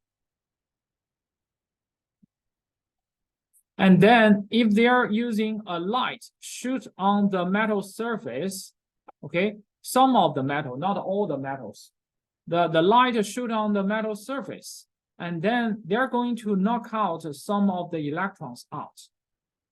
And then if they are using a light shoot on the metal surface, okay, some of the metal, not all the metals, the light shoot on the metal surface, and then they're going to knock out some of the electrons out.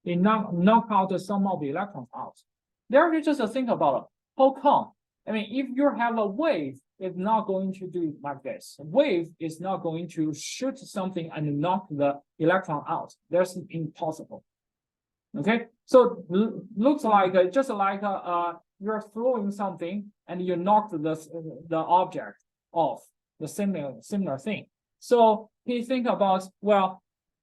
They knock out some of the electrons out. There you just think about it. How come? I mean, if you have a wave, it's not going to do it like this. A wave is not going to shoot something and knock the electron out. That's impossible. Okay, so looks like just like you're throwing something and you knock the object off. The similar thing. So he think about, well,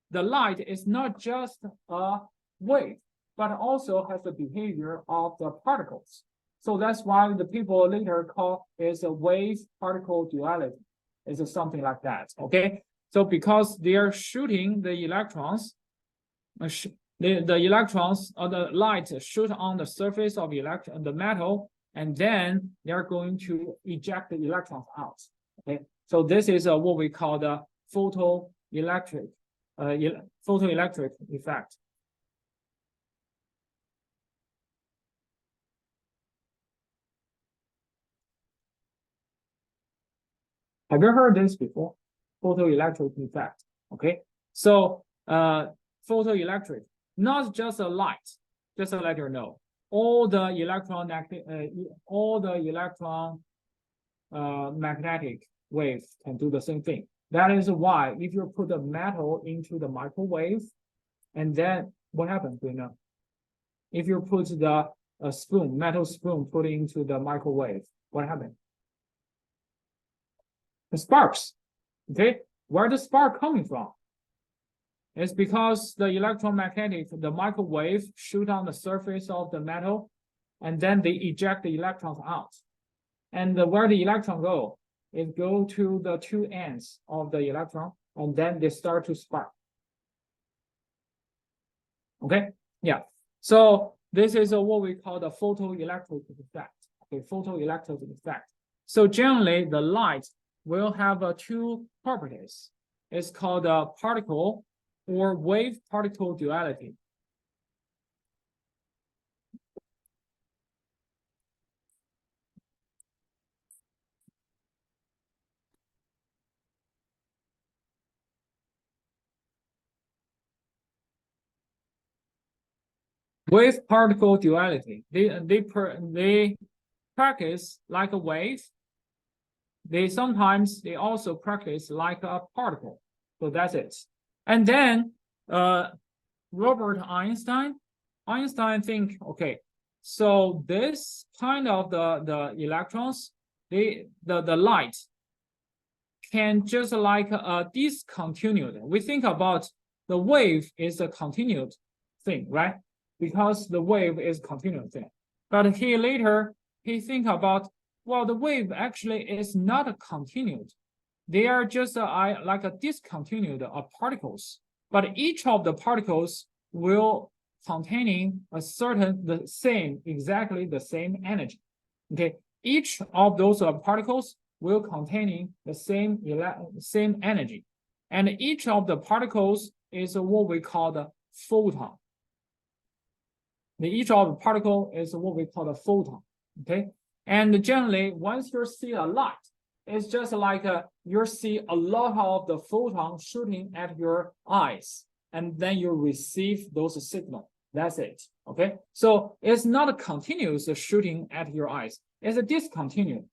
the light is not just a wave, but also has the behavior of the particles. So that's why the people later call it a wave-particle duality. It's something like that, okay? So because they are shooting the electrons, the electrons or the light shoot on the surface of the metal, and then they're going to eject the electrons out, okay? So this is what we call the photoelectric effect. Have you heard this before? Photoelectric effect. Okay, so photoelectric, not just a light. Just to let you know, all the magnetic waves can do the same thing. That is why if you put the metal into the microwave, and then what happens? Do you know? If you put the metal spoon put into the microwave, what happens? The sparks. Okay, where the spark coming from? It's because the the microwave shoot on the surface of the metal, and then they eject the electrons out. And where the electron go? It go to the two ends of the electron, and then they start to spark. Okay, yeah. So this is what we call the photoelectric effect. Okay, photoelectric effect. So generally, the light will have two properties. It's called particle or wave-particle duality. Wave-particle duality. They practice like a wave. They also practice like a particle. So that's it. And then Robert Einstein think, okay, so this kind of the electrons, the light can just like discontinued. We think about the wave is a continued thing, right? Because the wave is continuous thing. But he think about, well, the wave actually is not a continued. They are just like a discontinued particles. But each of the particles will containing exactly the same energy. Okay, each of those particles will containing the same energy, and each of the particles is what we call the photon. Each of the particle is what we call the photon. Okay, and generally, once you see a light, it's just like you see a lot of the photon shooting at your eyes, and then you receive those signals. That's it. Okay, so it's not a continuous shooting at your eyes. It's a discontinued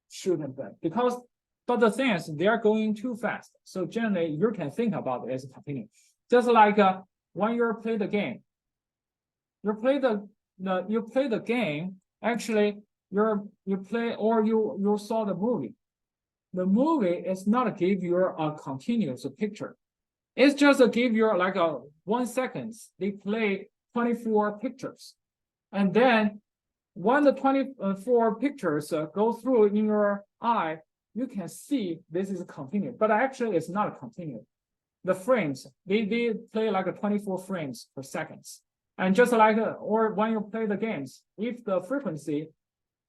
shooting because. But the thing is, they are going too fast. So generally, you can think about it as continuous. Just like when you play the game. You play the game. Actually, you saw the movie. The movie is not give you a continuous picture. It's just give you like 1 second. They play 24 pictures, and then when the 24 pictures go through in your eye, you can see this is continuous. But actually, it's not continuous. The frames they play like 24 frames per second. And just like, or when you play the games, if the frequency,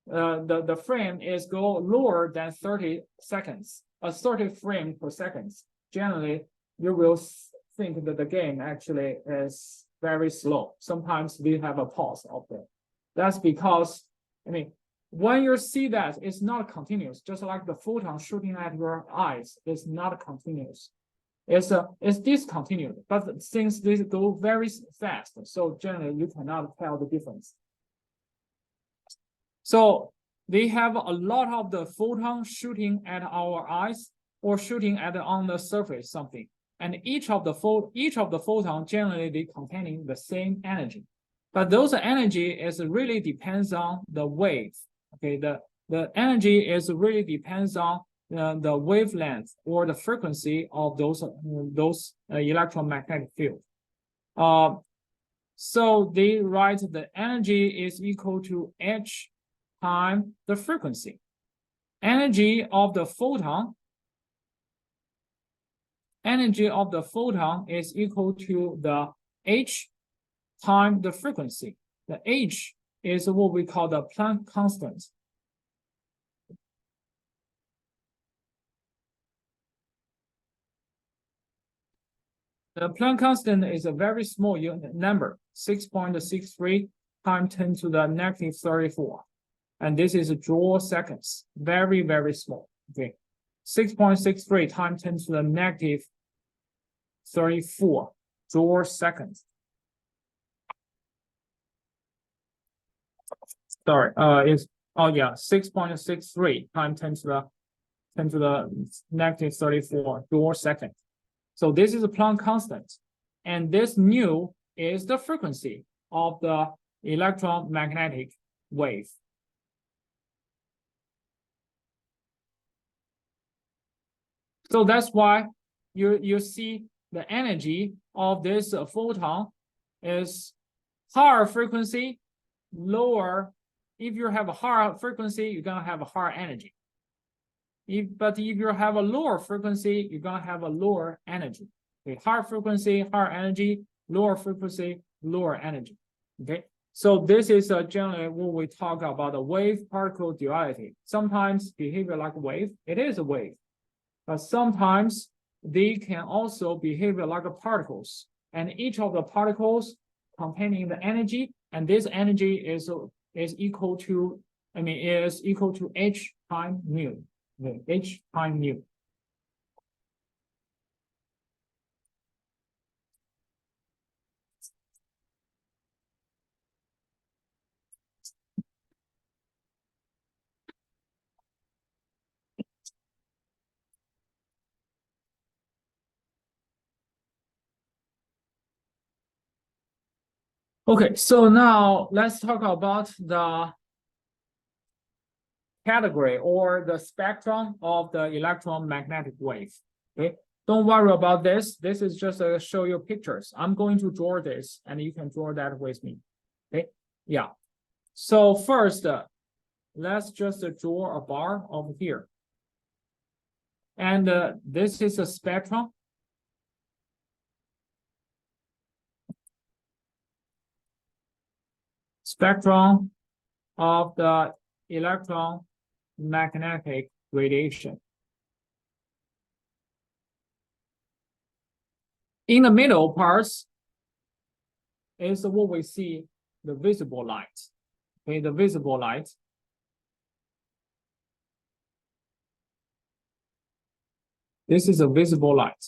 the frame is go lower than 30 seconds, 30 frame per second, generally, you will think that the game actually is very slow. Sometimes we have a pause of that. That's because, when you see that, it's not continuous, just like the photon shooting at your eyes is not continuous. It's discontinued, but since they go very fast, so generally you cannot tell the difference. So they have a lot of the photon shooting at our eyes or shooting at on the surface something, and each of the photon generally they containing the same energy, but those energy is really depends on the wave. Okay, the energy is really depends on the wavelength or the frequency of those electromagnetic field. So they write the energy is equal to h times the frequency. Energy of the photon is equal to the h times the frequency. The h is what we call the Planck constant. The Planck constant is a very small unit number, 6.63 times 10 to the negative 34. And this is joule seconds, very, very small. Okay, 6.63 times 10 to the negative 34 joule seconds. Sorry, it's 6.63 times 10 to the negative 34 joule seconds. So this is a Planck constant, and this nu is the frequency of the electromagnetic wave. So that's why you see the energy of this photon is higher frequency, lower. If you have a higher frequency, you're gonna have a higher energy. But if you have a lower frequency, you're gonna have a lower energy. Okay, higher frequency, higher energy, lower frequency, lower energy. Okay, So this is generally what we talk about the wave-particle duality. Sometimes behavior like a wave, it is a wave. But sometimes they can also behave like particles. And each of the particles containing the energy, and this energy is equal to, is equal to h times mu. H times mu. Okay, so now let's talk about the category or the spectrum of the electromagnetic wave. Okay, don't worry about this. This is just to show you pictures. I'm going to draw this and you can draw that with me. Okay, yeah. So first, let's just draw a bar over here. And this is a spectrum. Spectrum of the electromagnetic radiation. In the middle parts is what we see, the visible light. Okay, the visible light. This is a visible light.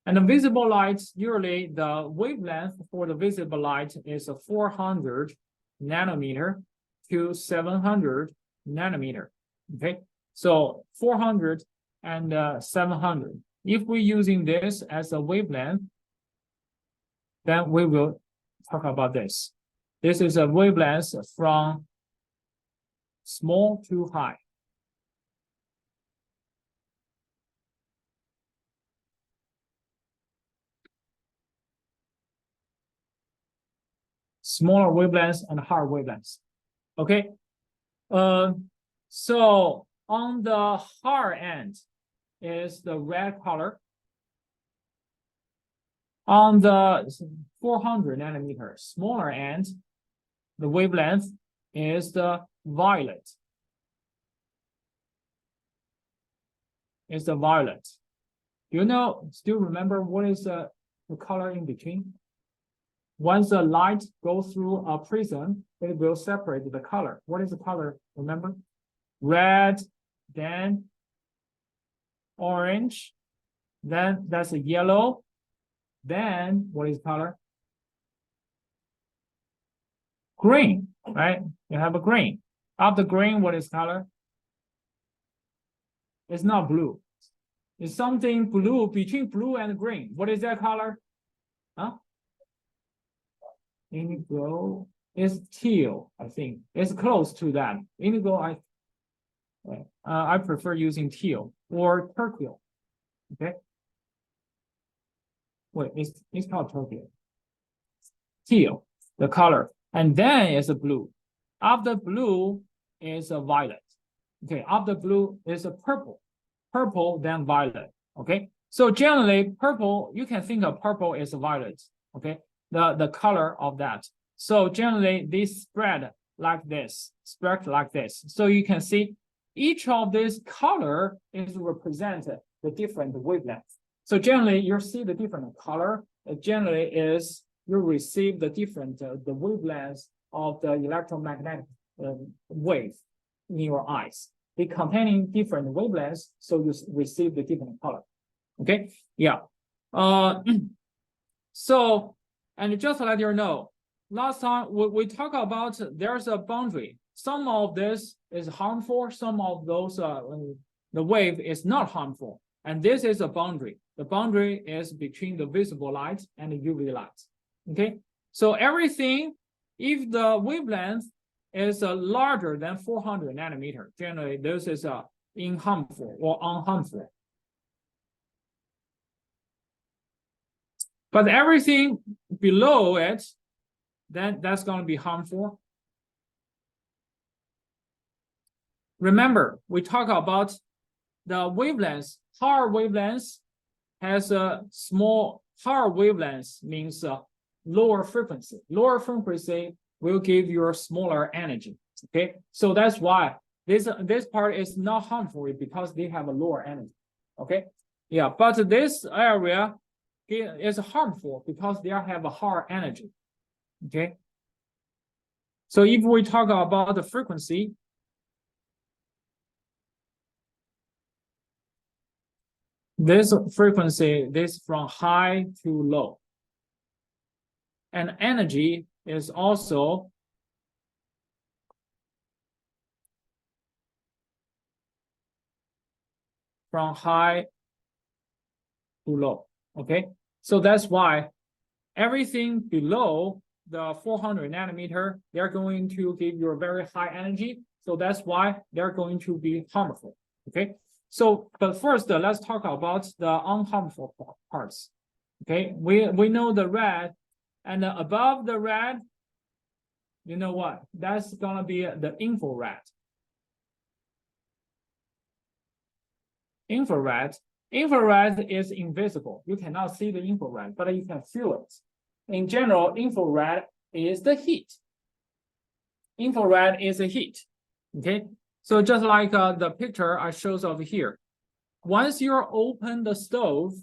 And the visible light, usually the wavelength for the visible light is 400 nanometer to 700 nanometer. Okay, so 400 and 700. If we're using this as a wavelength, then we will talk about this. This is a wavelength from small to high. Smaller wavelengths and higher wavelengths. Okay. So on the higher end is the red color. On the 400 nanometer smaller end, the wavelength is the violet. It's the violet. You know, still remember what is the color in between? Once the light goes through a prism, it will separate the color. What is the color? Remember? Red, then orange, then that's a yellow. Then what is color? Green, right? You have a green. After green, what is color? It's not blue. It's something blue between blue and green. What is that color? Huh? Indigo is teal, I think. It's close to that. Indigo, I prefer using teal or turquoise. Okay. Wait, it's called turquoise. Teal, the color, and then it's a blue. After blue is a violet. Okay, after blue is a purple. Purple, then violet. Okay, so generally purple, you can think of purple as violet. Okay, the color of that. So generally they spread like this, So you can see each of this color is represented the different wavelengths. So generally you see the different color. Generally is you receive the different the wavelengths of the electromagnetic wave in your eyes. They containing different wavelengths, so you receive the different color. Okay, yeah. So, and just to let you know, last time we talked about there's a boundary. Some of this is harmful, some of those the wave is not harmful, and this is a boundary. The boundary is between the visible light and the UV light. Okay, so everything, if the wavelength is larger than 400 nanometer, generally this is harmful or unharmful. But everything below it, then that's going to be harmful. Remember, we talk about the wavelengths. Higher wavelengths has a small, higher wavelengths means lower frequency. Lower frequency will give you a smaller energy. Okay, so that's why this part is not harmful because they have a lower energy. Okay, yeah, but this area is harmful because they have a higher energy. Okay, so if we talk about the frequency, this frequency is from high to low, and energy is also from high to low. Okay, so that's why everything below the 400 nanometer, they're going to give you a very high energy. So that's why they're going to be harmful. Okay, so but first let's talk about the unharmful parts. Okay, we know the red, and above the red, you know what? That's gonna be the infrared. Infrared is invisible. You cannot see the infrared, but you can feel it. In general, infrared is the heat. Infrared is the heat. Okay, so just like the picture I shows over here. Once you open the stove,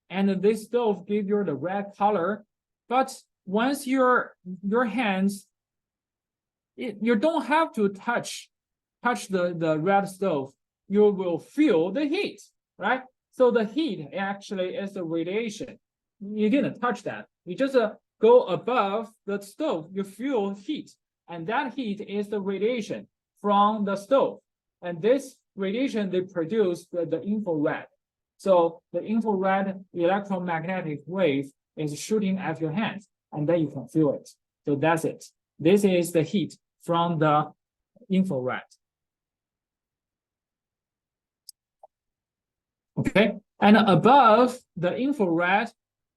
and this stove gives you the red color, but once your hands, you don't have to touch the red stove. You will feel the heat, right? So the heat actually is the radiation. You didn't touch that. You just go above the stove, you feel heat. And that heat is the radiation from the stove. And this radiation, they produce the infrared. So the infrared electromagnetic wave is shooting at your hands, and then you can feel it. So that's it. This is the heat from the infrared. Okay, and above the infrared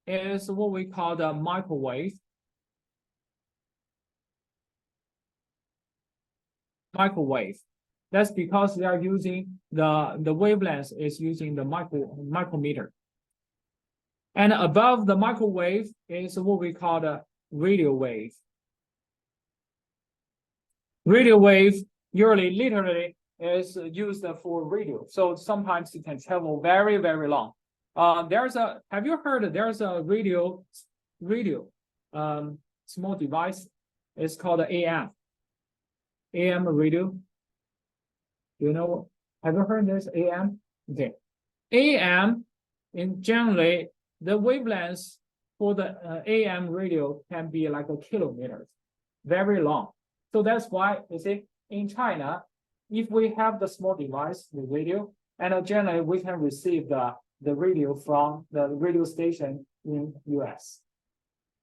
is what we call the microwave. Microwave. That's because they are using the wavelength is using the micrometer. And above the microwave is what we call the radio wave. Radio wave literally is used for radio. So sometimes it can travel very, very long. Have you heard there's a radio, small device. It's called the AM radio. You know, have you heard this AM? Okay. AM, in generally, the wavelength for the AM radio can be like a kilometer, very long. So that's why, you see, in China, if we have the small device, the radio, and generally we can receive the radio from the radio station in US.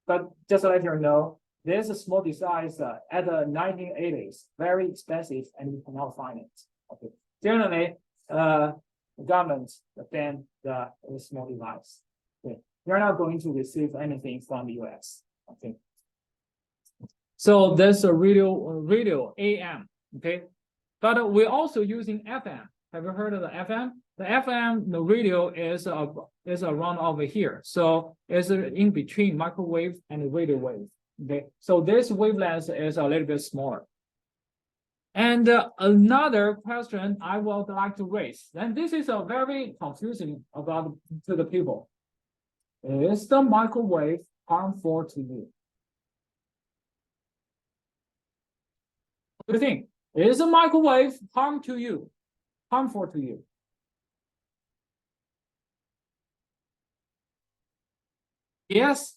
But just to let you know, there's a small device at the 1980s, very expensive, and you cannot find it. Okay. Generally, the government banned the small device. Okay. You're not going to receive anything from the US. Okay. So there's a radio AM. Okay. But we're also using FM. Have you heard of the FM? The FM, the radio is around over here. So it's in between microwave and the radio wave. Okay. So this wavelength is a little bit smaller. And another question I would like to raise, and this is a very confusing to the people. Is the microwave harmful to you? What do you think? Is a microwave harmful to you? Yes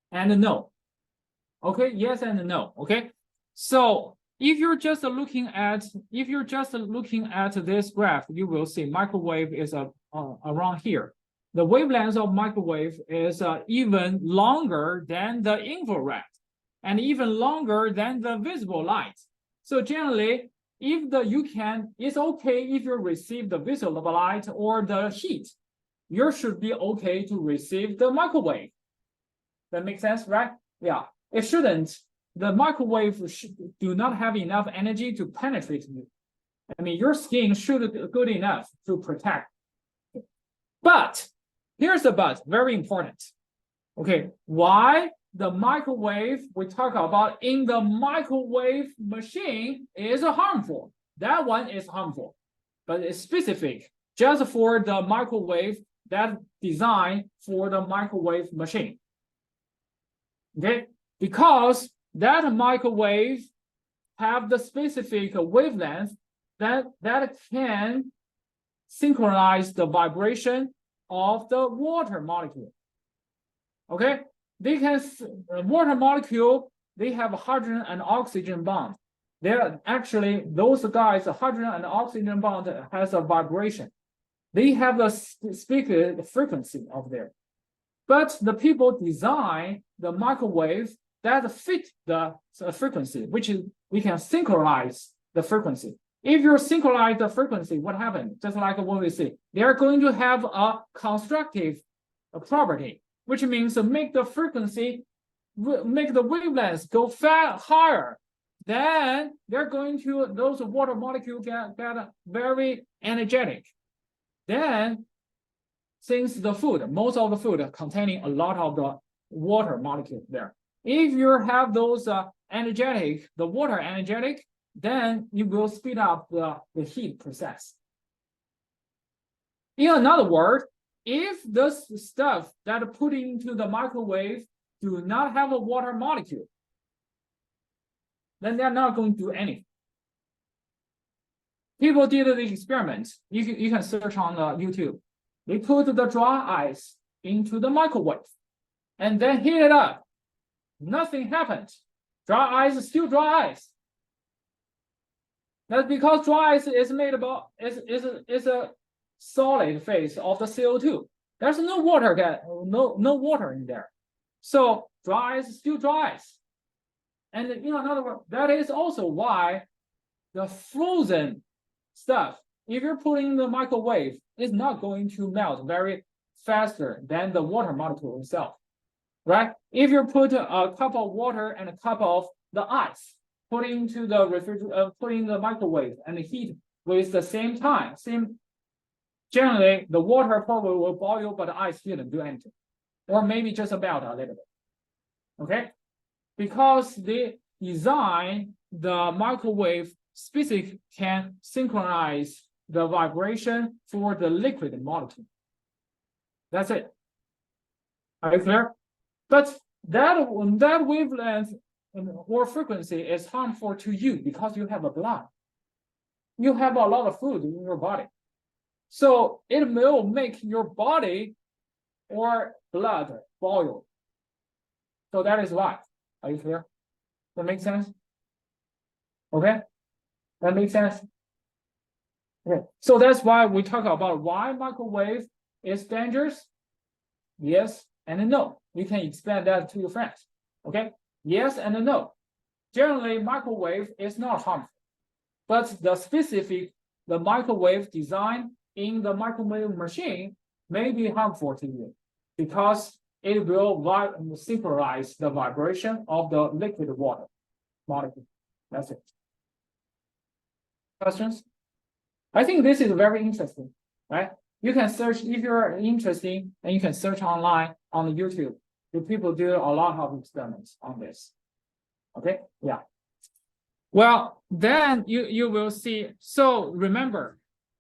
and no. Okay, yes and no. Okay, so if you're just looking at this graph, you will see microwave is around here. The wavelength of microwave is even longer than the infrared, and even longer than the visible light. So generally, it's okay if you receive the visible light or the heat. You should be okay to receive the microwave. That makes sense, right? Yeah, it shouldn't. The microwave do not have enough energy to penetrate you. I mean, your skin should be good enough to protect. But here's the but, very important. Okay, why the microwave we talk about in the microwave machine is harmful. That one is harmful, but it's specific just for the microwave that designed for the microwave machine. Okay, because that microwave have the specific wavelength that can synchronize the vibration of the water molecule. Okay, they can water molecule, they have a hydrogen and oxygen bond. They're actually those guys, the hydrogen and oxygen bond has a vibration. They have the specific frequency of there. But the people design the microwave that fit the frequency, which is we can synchronize the frequency. If you synchronize the frequency, what happens? Just like what we see, they are going to have a constructive property, which means to make the frequency, make the wavelengths go higher. Then they're going to, those water molecules get very energetic. Then, since the food, most of the food containing a lot of the water molecules there. If you have those energetic, the water energetic, then you will speed up the heat process. In another word, if the stuff that are put into the microwave do not have a water molecule, then they're not going to do anything. People did the experiment. You can search on YouTube. They put the dry ice into the microwave and then heat it up. Nothing happened. Dry ice is still dry ice. That's because dry ice is made about is a solid phase of the CO2. There's no water no water in there. So dry ice is still dry ice. And in other words, that is also why the frozen stuff, if you're putting in the microwave, is not going to melt very faster than the water molecule itself, right? If you put a cup of water and a cup of the ice, put into the refrigerator, put in the microwave and heat with the same time, generally the water probably will boil, but the ice didn't do anything, or maybe just melt a little bit, okay? Because they design the microwave specific can synchronize the vibration for the liquid molecule. That's it. Are you clear? But that wavelength or frequency is harmful to you because you have a blood. You have a lot of food in your body. So it will make your body or blood boil. So that is why. Are you clear? That makes sense? Okay? That makes sense? Okay. So that's why we talk about why microwave is dangerous. Yes and no. You can expand that to your friends. Okay? Yes and no. Generally, microwave is not harmful. But the microwave design in the microwave machine may be harmful to you because it will synchronize the vibration of the liquid water molecule. That's it. Questions? I think this is very interesting, right? You can search if you're interested, and you can search online on YouTube. The people do a lot of experiments on this. Okay, yeah. Well, then you will see. So remember,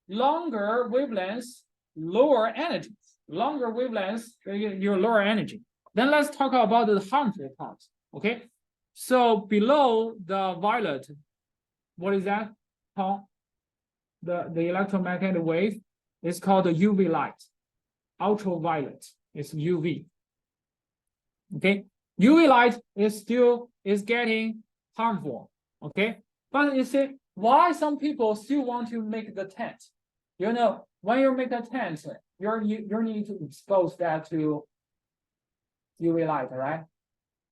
longer wavelengths, lower energy. Longer wavelengths, your lower energy. Then let's talk about the harmful part. Okay, so below the violet, what is that called? The electromagnetic wave is called the UV light. Ultraviolet is UV. Okay, UV light is getting harmful. Okay, but you see why some people still want to make the tent. You know, when you make a tent, you need to expose that to UV light, right?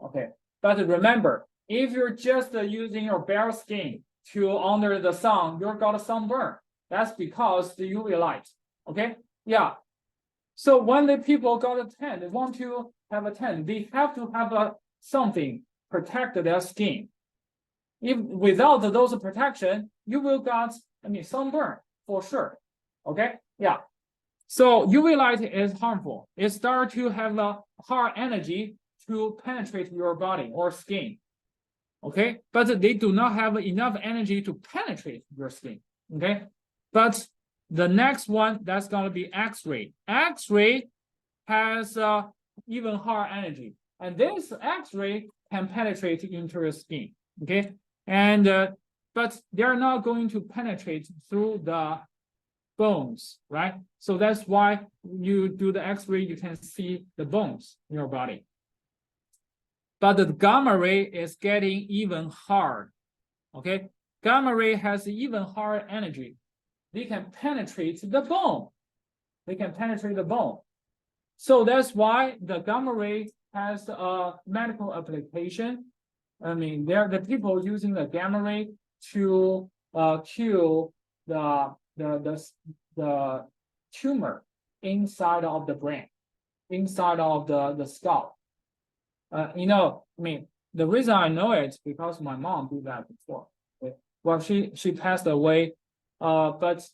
Okay, but remember, if you're just using your bare skin to under the sun, you're got a sunburn. That's because the UV light. Okay, yeah. So when the people got a tent, they want to have a tent, they have to have something protect their skin. If without those protection, you will got sunburn for sure. Okay, yeah. So UV light is harmful. It starts to have a high energy to penetrate your body or skin. Okay, but they do not have enough energy to penetrate your skin. Okay, but the next one, that's going to be X-ray. X-ray has even higher energy, and this X-ray can penetrate into your skin. Okay, and but they're not going to penetrate through the bones, right? So that's why you do the X-ray, you can see the bones in your body. But the gamma ray is getting even hard. Okay, gamma ray has even higher energy. They can penetrate the bone. They can penetrate the bone. So that's why the gamma ray has a medical application. I mean, there are the people using the gamma ray to kill the tumor inside of the brain, inside of the skull. You know, I mean, the reason I know it because my mom did that before. Okay? Well, she passed away, but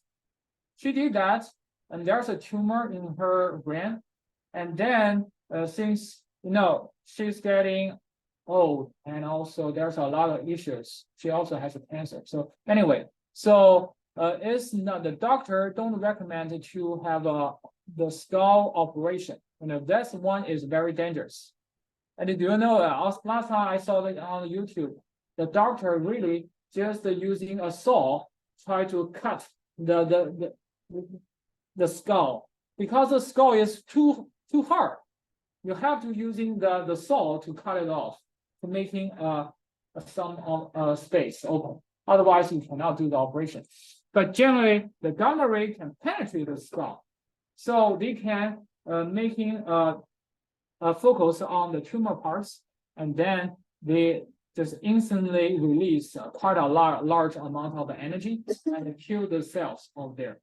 she did that, and there's a tumor in her brain, and then since you know she's getting old, and also there's a lot of issues. She also has a cancer. So anyway, so it's not the doctor don't recommend to have the skull operation. You know, that's one is very dangerous. And do you know, last time I saw it on YouTube, the doctor really just using a saw try to cut the skull because the skull is too hard. You have to using the saw to cut it off, to making some space open. Otherwise, you cannot do the operation. But generally, the gamma ray can penetrate the skull, so they can making focus on the tumor parts, and then they just instantly release quite a large amount of energy and kill the cells over there.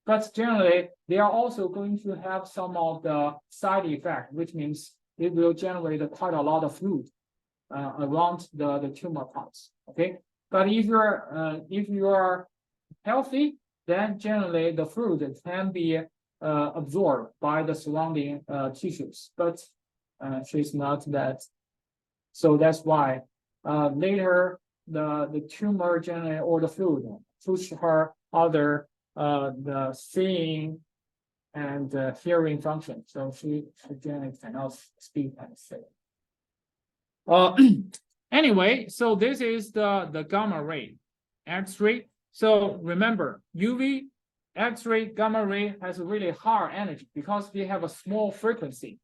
But generally, they are also going to have some of the side effect, which means it will generate quite a lot of fluid around the tumor parts. Okay, but if you're healthy, then generally the fluid can be absorbed by the surrounding tissues. But she's not that, so that's why later the tumor generally or the fluid push her other the seeing and hearing function, so she generally cannot speak and say. Anyway, so this is the gamma ray, X-ray. So remember, UV, X-ray, gamma ray has a really high energy because they have a small frequency.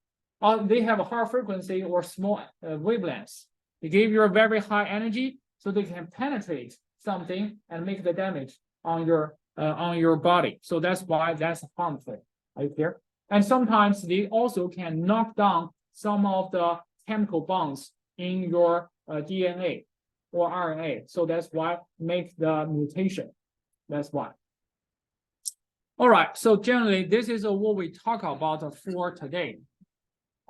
They have a high frequency or small wavelengths. They give you a very high energy, so they can penetrate something and make the damage on your body. So that's why that's harmful. Are you clear? And sometimes they also can knock down some of the chemical bonds in your DNA or RNA. So that's why make the mutation. That's why. All right. So generally, this is what we talk about for today.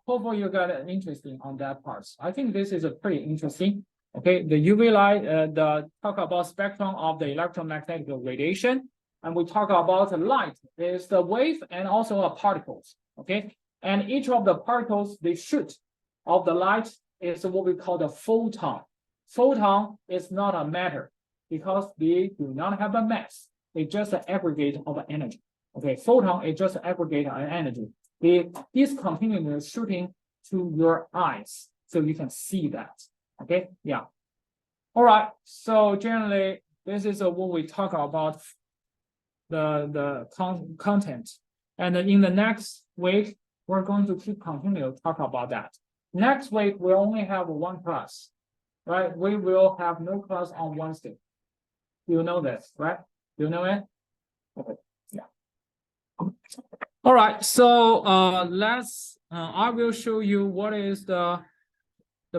Hopefully you got interesting on that part. I think this is a pretty interesting. Okay, the UV light, the talk about spectrum of the electromagnetic radiation, and we talk about light is the wave and also particles. Okay, and each of the particles they shoot of the light is what we call the photon. Photon is not a matter because they do not have a mass. They just an aggregate of energy. Okay, photon is just an aggregate of energy. They discontinuously shooting to your eyes, so you can see that. Okay, yeah. All right. So generally, this is what we talk about the content, and in the next week we're going to continue talk about that. Next week we only have one class, right? We will have no class on Wednesday. You know this, right? You know it? Okay. Yeah. All right. So let's. I will show you what is the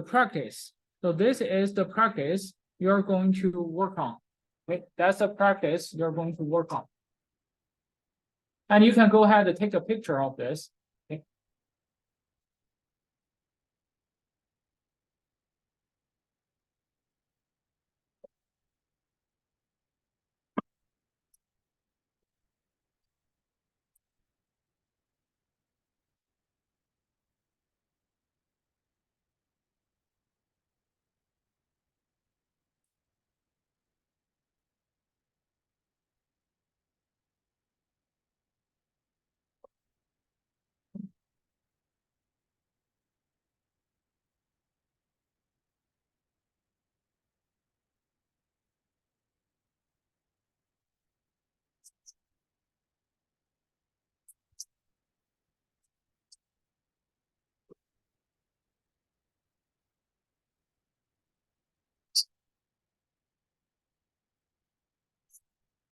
practice. So this is the practice you're going to work on. Okay, that's the practice you're going to work on. And you can go ahead and take a picture of this.